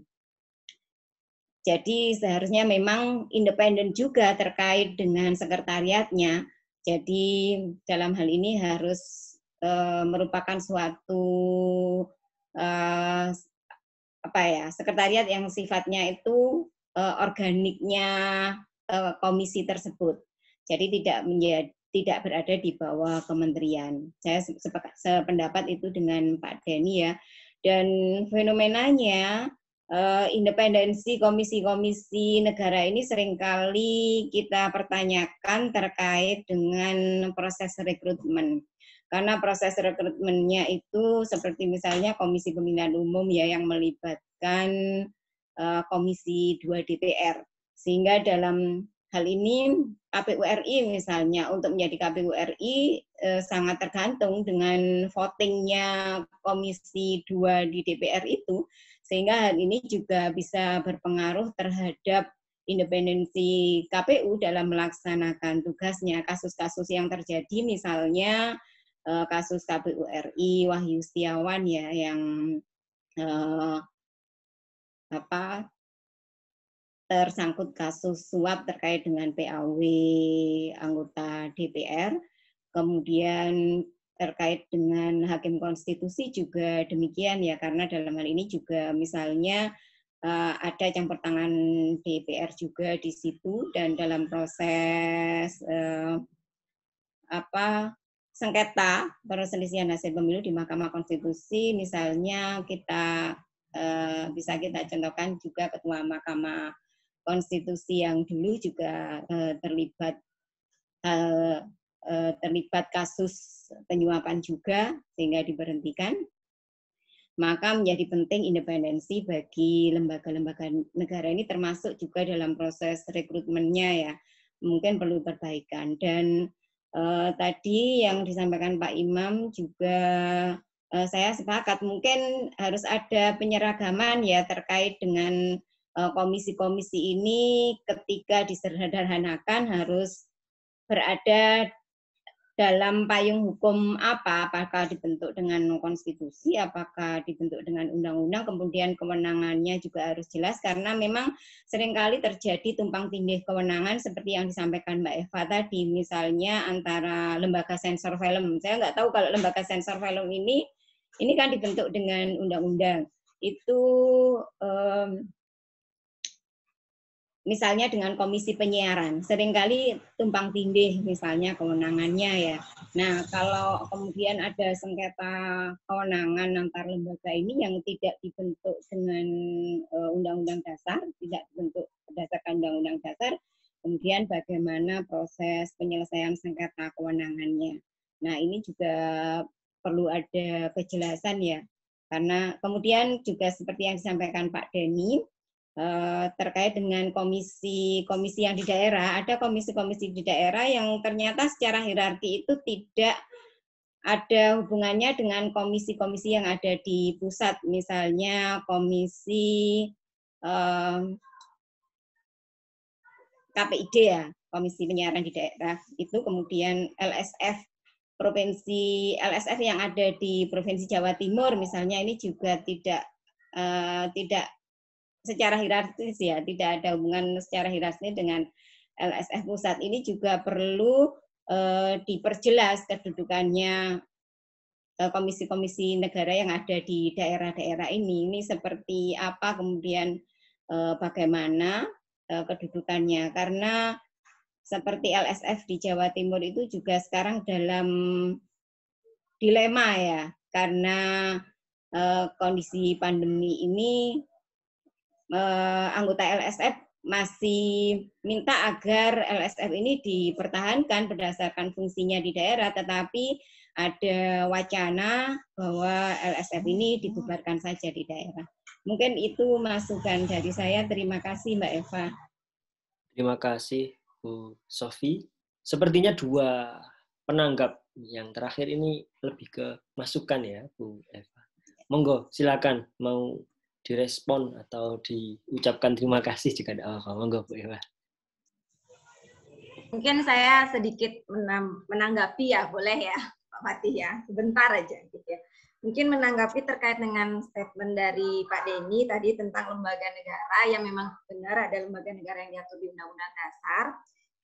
Jadi seharusnya memang independen juga terkait dengan sekretariatnya. Jadi dalam hal ini harus merupakan suatu sekretariat yang sifatnya itu organiknya komisi tersebut. Jadi tidak berada di bawah kementerian. Saya sependapat itu dengan Pak Denny ya. Dan fenomenanya independensi komisi-komisi negara ini seringkali kita pertanyakan terkait dengan proses rekrutmen. Karena proses rekrutmennya itu seperti misalnya Komisi Pemilihan Umum ya, yang melibatkan Komisi 2 DPR. Sehingga dalam hal ini KPU RI misalnya, untuk menjadi KPU RI sangat tergantung dengan votingnya Komisi 2 di DPR itu, sehingga hal ini juga bisa berpengaruh terhadap independensi KPU dalam melaksanakan tugasnya. Kasus-kasus yang terjadi misalnya kasus KPU RI Wahyu Setiawan ya, yang tersangkut kasus suap terkait dengan PAW anggota DPR, kemudian terkait dengan hakim konstitusi juga demikian ya, karena dalam hal ini juga misalnya ada campur tangan DPR juga di situ, dan dalam proses sengketa perselisihan hasil pemilu di Mahkamah Konstitusi, misalnya bisa kita contohkan juga Ketua Mahkamah Konstitusi yang dulu juga terlibat kasus penyuapan juga sehingga diberhentikan. Maka menjadi penting independensi bagi lembaga-lembaga negara ini, termasuk juga dalam proses rekrutmennya ya, mungkin perlu perbaikan. Dan tadi yang disampaikan Pak Imam juga saya sepakat, mungkin harus ada penyeragaman ya terkait dengan komisi-komisi ini. Ketika disederhanakan harus berada dalam payung hukum apakah dibentuk dengan konstitusi, apakah dibentuk dengan undang-undang, kemudian kewenangannya juga harus jelas, karena memang seringkali terjadi tumpang tindih kewenangan seperti yang disampaikan Mbak Eva tadi, misalnya antara lembaga sensor film. Saya nggak tahu kalau lembaga sensor film ini kan dibentuk dengan undang-undang. Itu misalnya dengan komisi penyiaran, seringkali tumpang tindih misalnya kewenangannya ya. Nah, kalau kemudian ada sengketa kewenangan antar lembaga ini yang tidak dibentuk dengan undang-undang dasar, tidak dibentuk berdasarkan undang-undang dasar, kemudian bagaimana proses penyelesaian sengketa kewenangannya. Nah, ini juga perlu ada kejelasan ya, karena kemudian juga seperti yang disampaikan Pak Denny, terkait dengan komisi-komisi yang di daerah, ada komisi-komisi di daerah yang ternyata secara hierarki itu tidak ada hubungannya dengan komisi-komisi yang ada di pusat, misalnya komisi KPID ya, Komisi Penyiaran di Daerah, itu kemudian LSF provinsi, LSF yang ada di Provinsi Jawa Timur misalnya, ini juga tidak secara hierarkis ya, tidak ada hubungan secara hierarkis dengan LSF pusat. Ini juga perlu diperjelas kedudukannya komisi-komisi negara yang ada di daerah-daerah ini. Ini seperti apa, kemudian bagaimana kedudukannya, karena seperti LSF di Jawa Timur itu juga sekarang dalam dilema ya, karena kondisi pandemi ini anggota LSF masih minta agar LSF ini dipertahankan berdasarkan fungsinya di daerah, tetapi ada wacana bahwa LSF ini dibubarkan saja di daerah. Mungkin itu masukan dari saya. Terima kasih Mbak Eva. Terima kasih Bu Sofi. Sepertinya dua penanggap yang terakhir ini lebih ke masukan ya Bu Eva. Monggo silakan mau direspon atau diucapkan terima kasih jika ada apa. Monggo Bu Eva. Mungkin saya sedikit menanggapi ya, boleh ya Pak Fatih ya, sebentar aja gitu ya. Mungkin menanggapi terkait dengan statement dari Pak Denny tadi tentang lembaga negara, yang memang benar ada lembaga negara yang diatur di Undang-Undang Dasar.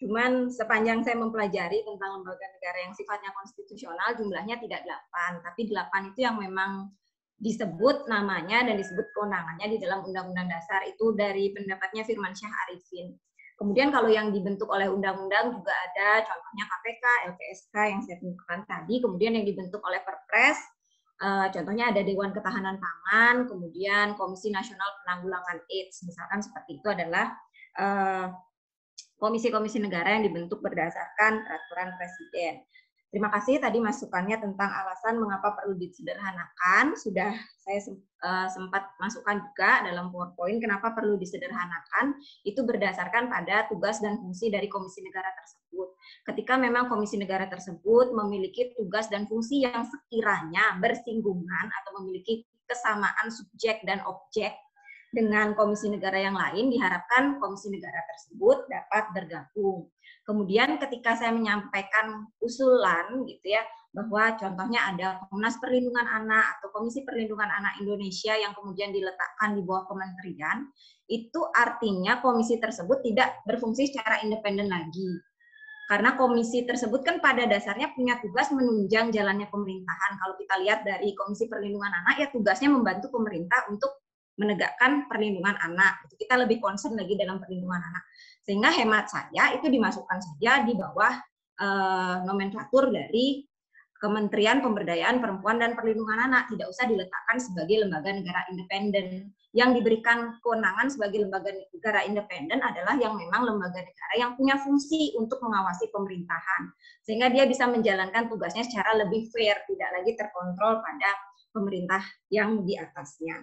Cuman sepanjang saya mempelajari tentang lembaga negara yang sifatnya konstitusional, jumlahnya tidak 8, tapi 8 itu yang memang disebut namanya dan disebut kewenangannya di dalam Undang-Undang Dasar, itu dari pendapatnya Firmansyah Arifin. Kemudian kalau yang dibentuk oleh undang-undang juga ada, contohnya KPK, LPSK yang saya tunjukkan tadi, kemudian yang dibentuk oleh Perpres, contohnya ada Dewan Ketahanan Pangan, kemudian Komisi Nasional Penanggulangan AIDS, misalkan seperti itu adalah komisi-komisi negara yang dibentuk berdasarkan peraturan Presiden. Terima kasih tadi masukannya tentang alasan mengapa perlu disederhanakan. Sudah saya sempat masukkan juga dalam PowerPoint kenapa perlu disederhanakan. Itu berdasarkan pada tugas dan fungsi dari komisi negara tersebut. Ketika memang komisi negara tersebut memiliki tugas dan fungsi yang sekiranya bersinggungan atau memiliki kesamaan subjek dan objek dengan komisi negara yang lain, diharapkan komisi negara tersebut dapat bergabung. Kemudian ketika saya menyampaikan usulan gitu ya, bahwa contohnya ada Komnas Perlindungan Anak atau Komisi Perlindungan Anak Indonesia yang kemudian diletakkan di bawah kementerian, itu artinya komisi tersebut tidak berfungsi secara independen lagi. Karena komisi tersebut kan pada dasarnya punya tugas menunjang jalannya pemerintahan. Kalau kita lihat dari Komisi Perlindungan Anak, ya tugasnya membantu pemerintah untuk menegakkan perlindungan anak. Kita lebih concern lagi dalam perlindungan anak. Sehingga hemat saya itu dimasukkan saja di bawah nomenklatur dari Kementerian Pemberdayaan Perempuan dan Perlindungan Anak. Tidak usah diletakkan sebagai lembaga negara independen. Yang diberikan kewenangan sebagai lembaga negara independen adalah yang memang lembaga negara yang punya fungsi untuk mengawasi pemerintahan. Sehingga dia bisa menjalankan tugasnya secara lebih fair, tidak lagi terkontrol pada pemerintah yang di atasnya.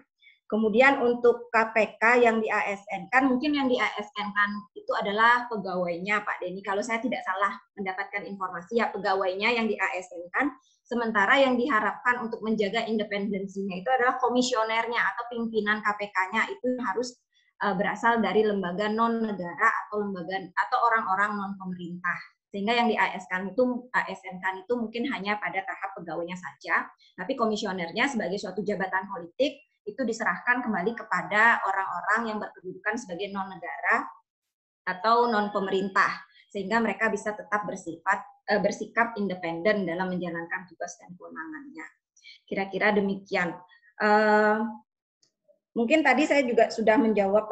Kemudian untuk KPK yang di ASN-kan, mungkin yang di ASN-kan itu adalah pegawainya Pak Denny. Kalau saya tidak salah mendapatkan informasi, ya pegawainya yang di ASN-kan, sementara yang diharapkan untuk menjaga independensinya itu adalah komisionernya atau pimpinan KPK-nya itu harus berasal dari lembaga non-negara atau lembaga atau orang-orang non-pemerintah. Sehingga yang di ASN-kan itu mungkin hanya pada tahap pegawainya saja, tapi komisionernya sebagai suatu jabatan politik itu diserahkan kembali kepada orang-orang yang berkedudukan sebagai non-negara atau non-pemerintah, sehingga mereka bisa tetap bersikap independen dalam menjalankan tugas dan kewenangannya. Kira-kira demikian. Mungkin tadi saya juga sudah menjawab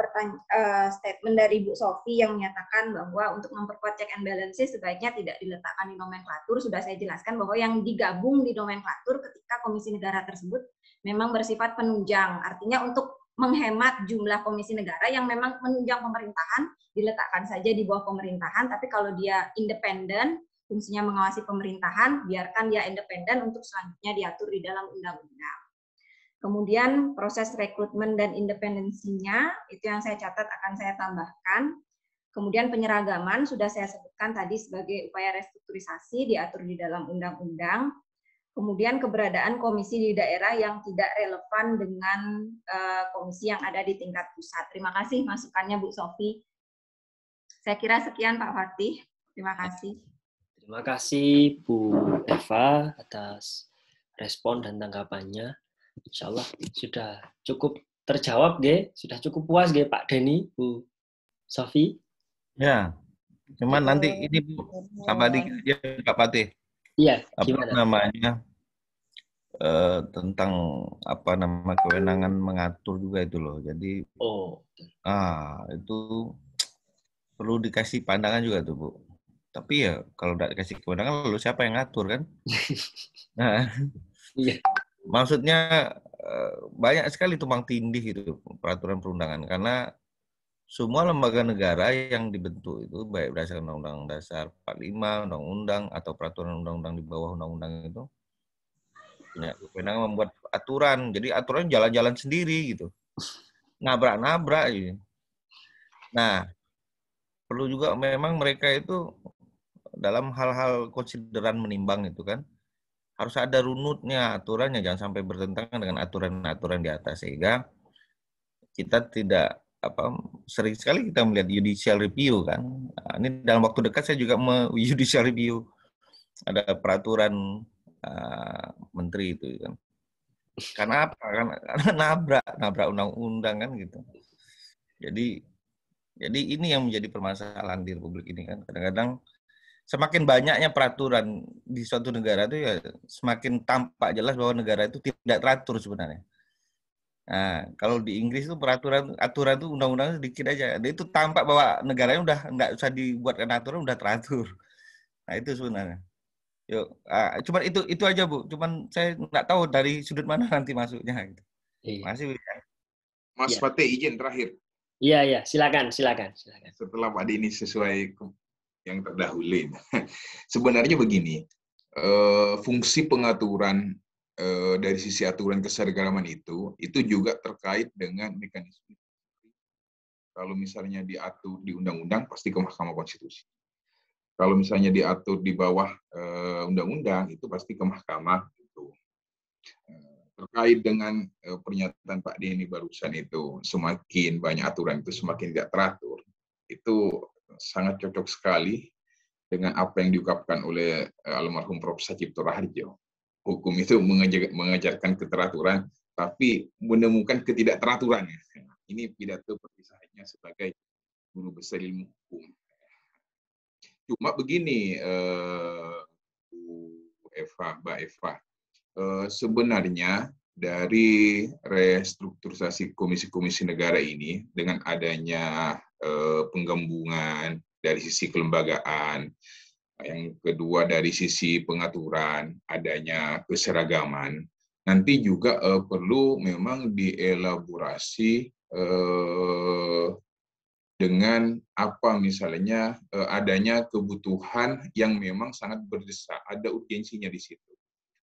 statement dari Bu Sofi yang menyatakan bahwa untuk memperkuat check and balances sebaiknya tidak diletakkan di nomenklatur. Sudah saya jelaskan bahwa yang digabung di nomenklatur ketika komisi negara tersebut memang bersifat penunjang. Artinya untuk menghemat jumlah komisi negara yang memang menunjang pemerintahan, diletakkan saja di bawah pemerintahan, tapi kalau dia independen, fungsinya mengawasi pemerintahan, biarkan dia independen untuk selanjutnya diatur di dalam undang-undang. Kemudian proses rekrutmen dan independensinya, itu yang saya catat akan saya tambahkan. Kemudian penyeragaman, sudah saya sebutkan tadi sebagai upaya restrukturisasi, diatur di dalam undang-undang. Kemudian keberadaan komisi di daerah yang tidak relevan dengan komisi yang ada di tingkat pusat. Terima kasih masukannya Bu Sofi. Saya kira sekian Pak Fatih. Terima kasih. Terima kasih Bu Eva atas respon dan tanggapannya. Insya Allah sudah cukup terjawab, sudah cukup puas Pak Denny, Bu Sofi. Ya, cuman nanti ini Bu, sama dikit ya Pak Fatih. Iya, gimana? Namanya tentang kewenangan mengatur juga itu loh. Jadi, itu perlu dikasih pandangan juga tuh Bu. Tapi ya kalau tidak dikasih kewenangan, lalu siapa yang ngatur kan? Nah, iya. maksudnya banyak sekali tumpang tindih itu peraturan perundangan, karena semua lembaga negara yang dibentuk itu baik berdasarkan Undang-Undang Dasar 45, undang-undang atau peraturan undang-undang di bawah undang-undang itu punya kewenangan membuat aturan. Jadi aturan jalan-jalan sendiri gitu. Nabrak-nabrak gitu. Nah, perlu juga memang mereka itu dalam hal-hal konsideran menimbang itu kan harus ada runutnya, aturannya, jangan sampai bertentangan dengan aturan-aturan di atas, sehingga kita tidak sering sekali kita melihat judicial review kan. Nah, ini dalam waktu dekat saya juga judicial review ada peraturan menteri itu kan. Karena apa? Karena nabrak undang-undang kan gitu. Jadi ini yang menjadi permasalahan di Republik ini kan. Kadang-kadang semakin banyaknya peraturan di suatu negara itu ya semakin tampak jelas bahwa negara itu tidak teratur sebenarnya. Nah, kalau di Inggris itu aturan itu undang-undang sedikit aja. Dia itu tampak bahwa negaranya udah nggak usah dibuatkan aturan, udah teratur. Nah, itu sebenarnya. Yuk, cuman itu aja Bu. Cuman saya nggak tahu dari sudut mana nanti masuknya. Gitu. Masih. Mas Fatih izin terakhir. Iya, silakan. Setelah Pak Dini sesuai yang terdahulu. Sebenarnya begini, fungsi pengaturan dari sisi aturan keseragaman itu juga terkait dengan mekanisme. Kalau misalnya diatur di undang-undang, pasti ke Mahkamah Konstitusi. Kalau misalnya diatur di bawah undang-undang, itu pasti ke mahkamah. Gitu. Terkait dengan pernyataan Pak Denny barusan itu, semakin banyak aturan itu semakin tidak teratur. Itu sangat cocok sekali dengan apa yang diungkapkan oleh almarhum Prof. Sacipto Raharjo. Hukum itu mengajarkan keteraturan, tapi menemukan ketidakteraturan. Ini pidato perpisahannya sebagai guru besar ilmu hukum. Cuma begini, Mbak Eva, sebenarnya dari restrukturisasi komisi-komisi negara ini dengan adanya penggabungan dari sisi kelembagaan, yang kedua dari sisi pengaturan, adanya keseragaman, nanti juga perlu memang dielaborasi dengan apa misalnya adanya kebutuhan yang memang sangat berdesak, ada urgensinya di situ.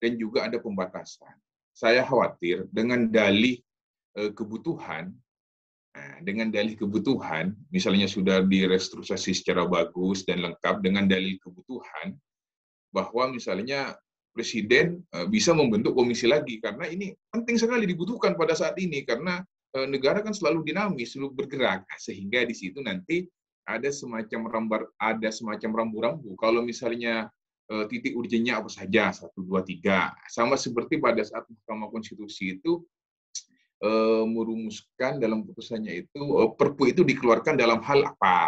Dan juga ada pembatasan. Saya khawatir dengan dalih kebutuhan, misalnya sudah direstrukturisasi secara bagus dan lengkap dengan dalil kebutuhan, bahwa misalnya Presiden bisa membentuk komisi lagi, karena ini penting sekali dibutuhkan pada saat ini, karena negara kan selalu dinamis, selalu bergerak, sehingga di situ nanti ada semacam rambu-rambu. Kalau misalnya titik urgennya apa saja, 1, 2, 3. Sama seperti pada saat Mahkamah Konstitusi itu merumuskan dalam putusannya itu, Perpu itu dikeluarkan dalam hal apa.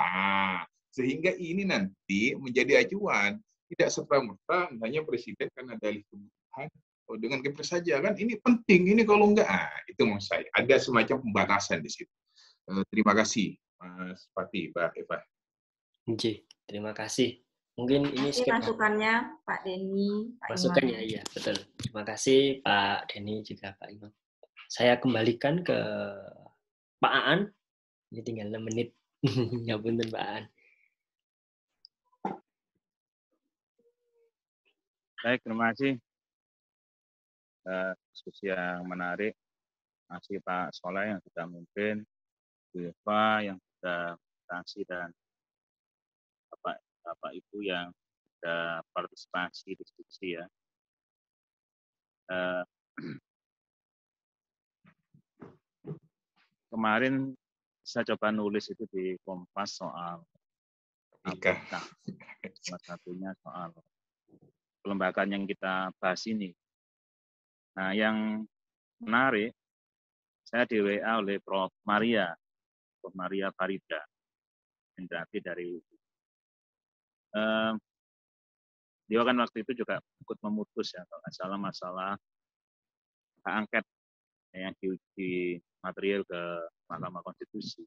Sehingga ini nanti menjadi acuan. Tidak serta-merta hanya Presiden karena dalih kebutuhan dengan Kepres saja. Kan ini penting, ini kalau enggak, itu maksud saya. Ada semacam pembatasan di situ. Terima kasih, Mas Fatih, Mbak Eva. Terima kasih. Mungkin ini masukannya Pak Denny, Pak masukannya, iya betul. Terima kasih Pak Denny juga Pak Imam. Saya kembalikan ke Pak Aan. Ini tinggal 6 menit. Ya punten Pak Aan. Baik, terima kasih. Diskusi yang menarik. Terima kasih Pak Soleh yang sudah memimpin, Bu Eva yang sudah berinteraksi, dan Bapak Ibu yang sudah partisipasi diskusi ya. Kemarin saya coba nulis itu di Kompas soal APK. Salah satunya soal kelembagaan yang kita bahas ini. Nah, yang menarik, saya di WA oleh Prof. Maria Farida, Indrati dari UU. Dia kan waktu itu juga ikut memutus ya, kalau nggak salah masalah hak angket yang diuji material ke Mahkamah Konstitusi.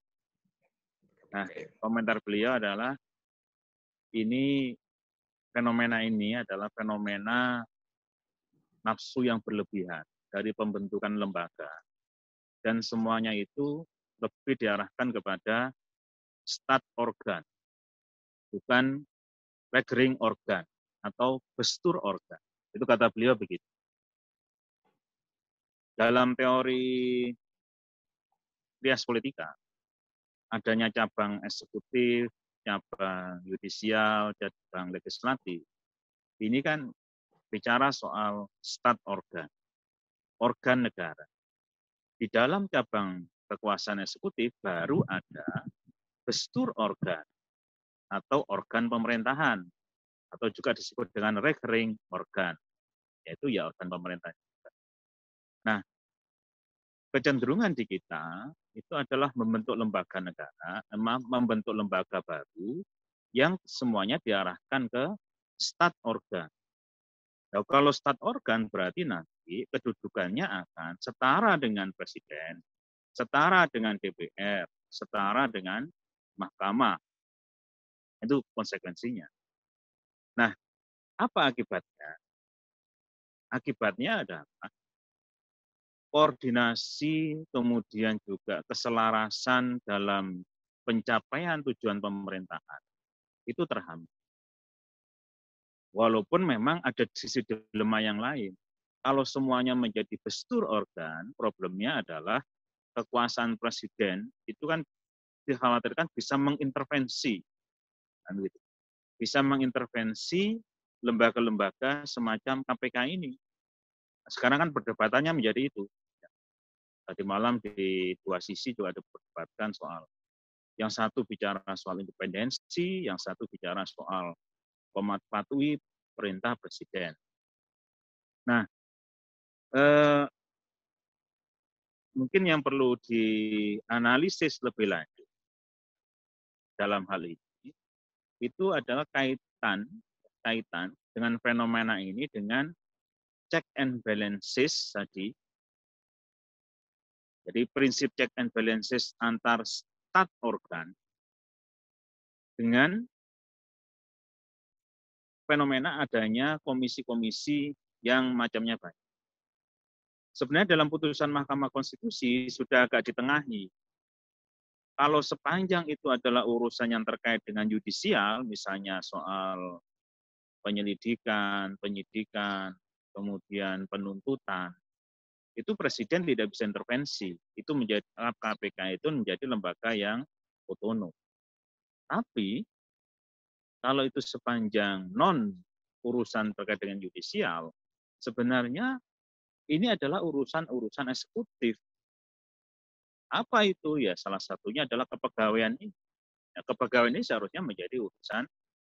Nah, komentar beliau adalah fenomena ini adalah fenomena nafsu yang berlebihan. dari pembentukan lembaga. Dan semuanya itu lebih diarahkan kepada stat organ, bukan regering organ atau gestur organ. Itu kata beliau begitu. Dalam teori trias politika, adanya cabang eksekutif, cabang yudisial, cabang legislatif, ini kan bicara soal stat organ, organ negara. Di dalam cabang kekuasaan eksekutif baru ada gestur organ atau organ pemerintahan, atau juga disebut dengan regering organ, yaitu ya organ pemerintah. Nah, kecenderungan di kita itu adalah membentuk lembaga negara, membentuk lembaga baru yang semuanya diarahkan ke stat organ. Nah, kalau stat organ berarti nanti kedudukannya akan setara dengan presiden, setara dengan DPR, setara dengan mahkamah. Itu konsekuensinya. Nah, apa akibatnya? Akibatnya adalah koordinasi, kemudian juga keselarasan dalam pencapaian tujuan pemerintahan itu terhambat. Walaupun memang ada sisi dilema yang lain. Kalau semuanya menjadi gestur organ, problemnya adalah kekuasaan presiden itu kan dikhawatirkan bisa mengintervensi, kan gitu. Bisa mengintervensi lembaga-lembaga semacam KPK ini. Sekarang kan perdebatannya menjadi itu. Tadi malam di dua sisi juga ada perdebatan soal, yang satu bicara soal independensi, yang satu bicara soal mematuhi perintah presiden. Nah, mungkin yang perlu dianalisis lebih lanjut dalam hal ini itu adalah kaitan dengan fenomena ini dengan check and balances tadi. Jadi prinsip check and balances antar stat organ dengan fenomena adanya komisi-komisi yang macamnya banyak. Sebenarnya dalam putusan Mahkamah Konstitusi sudah agak ditengahi. Kalau sepanjang itu adalah urusan yang terkait dengan yudisial, misalnya soal penyelidikan, penyidikan, kemudian penuntutan, itu presiden tidak bisa intervensi. Itu menjadi KPK itu menjadi lembaga yang otonom. Tapi kalau itu sepanjang non urusan terkait dengan yudisial, sebenarnya ini adalah urusan-urusan eksekutif. Apa itu? Ya salah satunya adalah kepegawaian ini. Ya, kepegawaian ini seharusnya menjadi urusan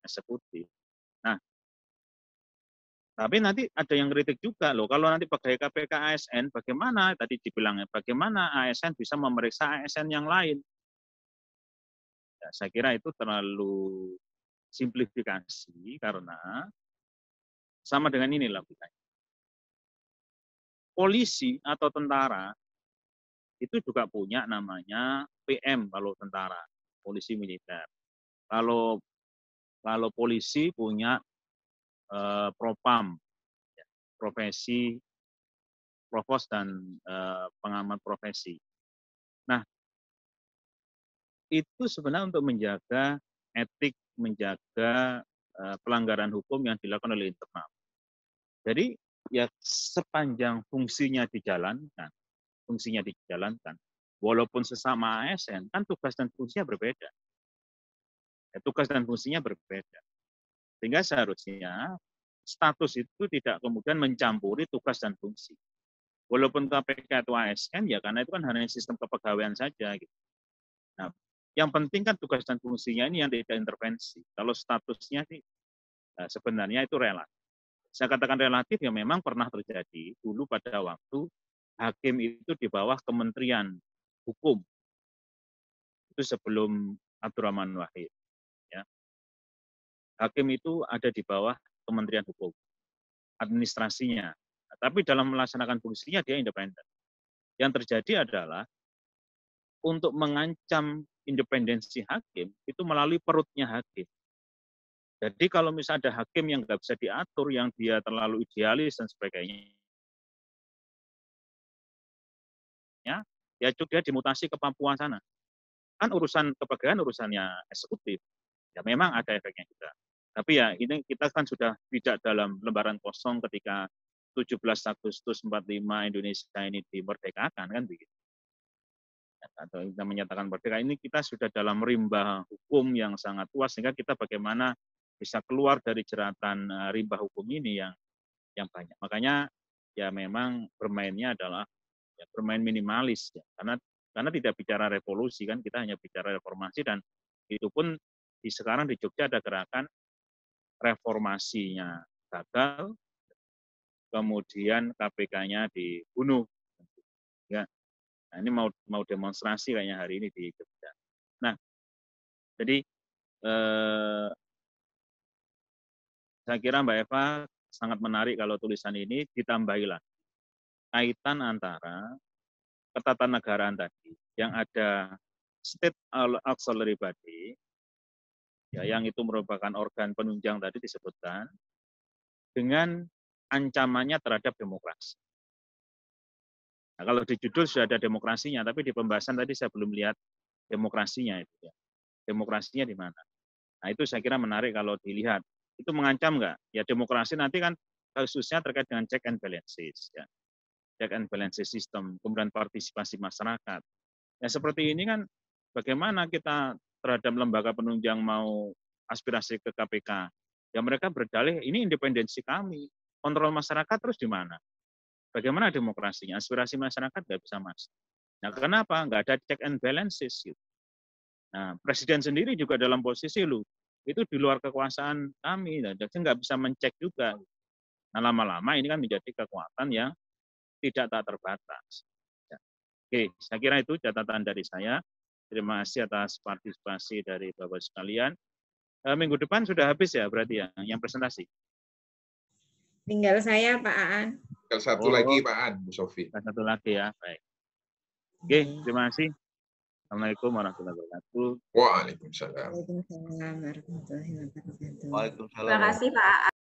eksekutif. Nah, tapi nanti ada yang kritik juga loh, kalau nanti pegawai KPK ASN, bagaimana? Tadi dibilangnya, bagaimana ASN bisa memeriksa ASN yang lain? Ya, saya kira itu terlalu simplifikasi karena sama dengan ini logikanya. Polisi atau tentara itu juga punya namanya PM kalau tentara, polisi militer. Kalau polisi punya propam, profesi provos dan pengamat profesi. Nah, itu sebenarnya untuk menjaga etik, menjaga pelanggaran hukum yang dilakukan oleh internal. Jadi ya sepanjang fungsinya dijalankan, walaupun sesama ASN, kan tugas dan fungsinya berbeda. Ya, tugas dan fungsinya berbeda. Sehingga seharusnya status itu tidak kemudian mencampuri tugas dan fungsi. Walaupun KPK itu ASN, ya karena itu kan hanya sistem kepegawaian saja. Gitu. Nah, yang penting kan tugas dan fungsinya ini yang tidak intervensi. Kalau statusnya sih sebenarnya itu relatif. Saya katakan relatif ya memang pernah terjadi dulu pada waktu hakim itu di bawah Kementerian Hukum. Itu sebelum Abdurrahman Wahid. Ya. Hakim itu ada di bawah Kementerian Hukum, administrasinya. Nah, tapi dalam melaksanakan fungsinya dia independen. Yang terjadi adalah untuk mengancam independensi hakim itu melalui perutnya hakim. Jadi kalau misalnya ada hakim yang nggak bisa diatur, yang dia terlalu idealis dan sebagainya, efeknya, ya dia dimutasi ke Papua sana. Kan urusan kepegawaian urusannya eksekutif. Ya memang ada efeknya juga. Tapi ya ini kita kan sudah tidak dalam lembaran kosong ketika 17 Agustus 45 Indonesia ini dimerdekakan, kan begitu. Atau kita menyatakan merdeka, ini kita sudah dalam rimba hukum yang sangat luas, sehingga kita bagaimana bisa keluar dari jeratan rimba hukum ini yang banyak. Makanya ya memang bermainnya adalah ya, bermain minimalis ya. Karena tidak bicara revolusi kan, kita hanya bicara reformasi, dan itu pun sekarang di Jogja ada gerakan reformasinya gagal, kemudian KPK-nya dibunuh. Ya. Nah, ini mau demonstrasi kayaknya hari ini di Jogja. Nah, jadi saya kira Mbak Eva sangat menarik kalau tulisan ini ditambahilah kaitan antara ketatanegaraan tadi yang ada state auxiliary body, ya, yang itu merupakan organ penunjang tadi disebutkan, dengan ancamannya terhadap demokrasi. Nah, kalau di judul sudah ada demokrasinya, tapi di pembahasan tadi saya belum lihat demokrasinya itu. Ya. Demokrasinya di mana? Nah itu saya kira menarik kalau dilihat. Itu mengancam nggak? Ya demokrasi nanti kan khususnya terkait dengan check and balances. Ya. Check and balances system, kemudian partisipasi masyarakat. Ya seperti ini kan bagaimana kita terhadap lembaga penunjang mau aspirasi ke KPK. Ya mereka berdalih ini independensi kami. Kontrol masyarakat terus di mana? Bagaimana demokrasinya? Aspirasi masyarakat nggak bisa masuk. Nah, kenapa? Nggak ada check and balances. Gitu. Nah, Presiden sendiri juga dalam posisi itu di luar kekuasaan kami. Jadi nggak bisa mencek juga. Nah, lama-lama ini kan menjadi kekuatan yang tidak tak terbatas. Ya. Oke, saya kira itu catatan dari saya. Terima kasih atas partisipasi dari Bapak sekalian. Minggu depan sudah habis ya berarti ya, yang presentasi? Tinggal saya, Pak Aan. Tinggal satu lagi, Pak Aan, Bu Sofi. Satu lagi ya, baik. Oke, terima kasih. Assalamualaikum warahmatullahi wabarakatuh. Waalaikumsalam. Waalaikumsalam warahmatullahi wabarakatuh. Waalaikumsalam. Terima kasih Pak.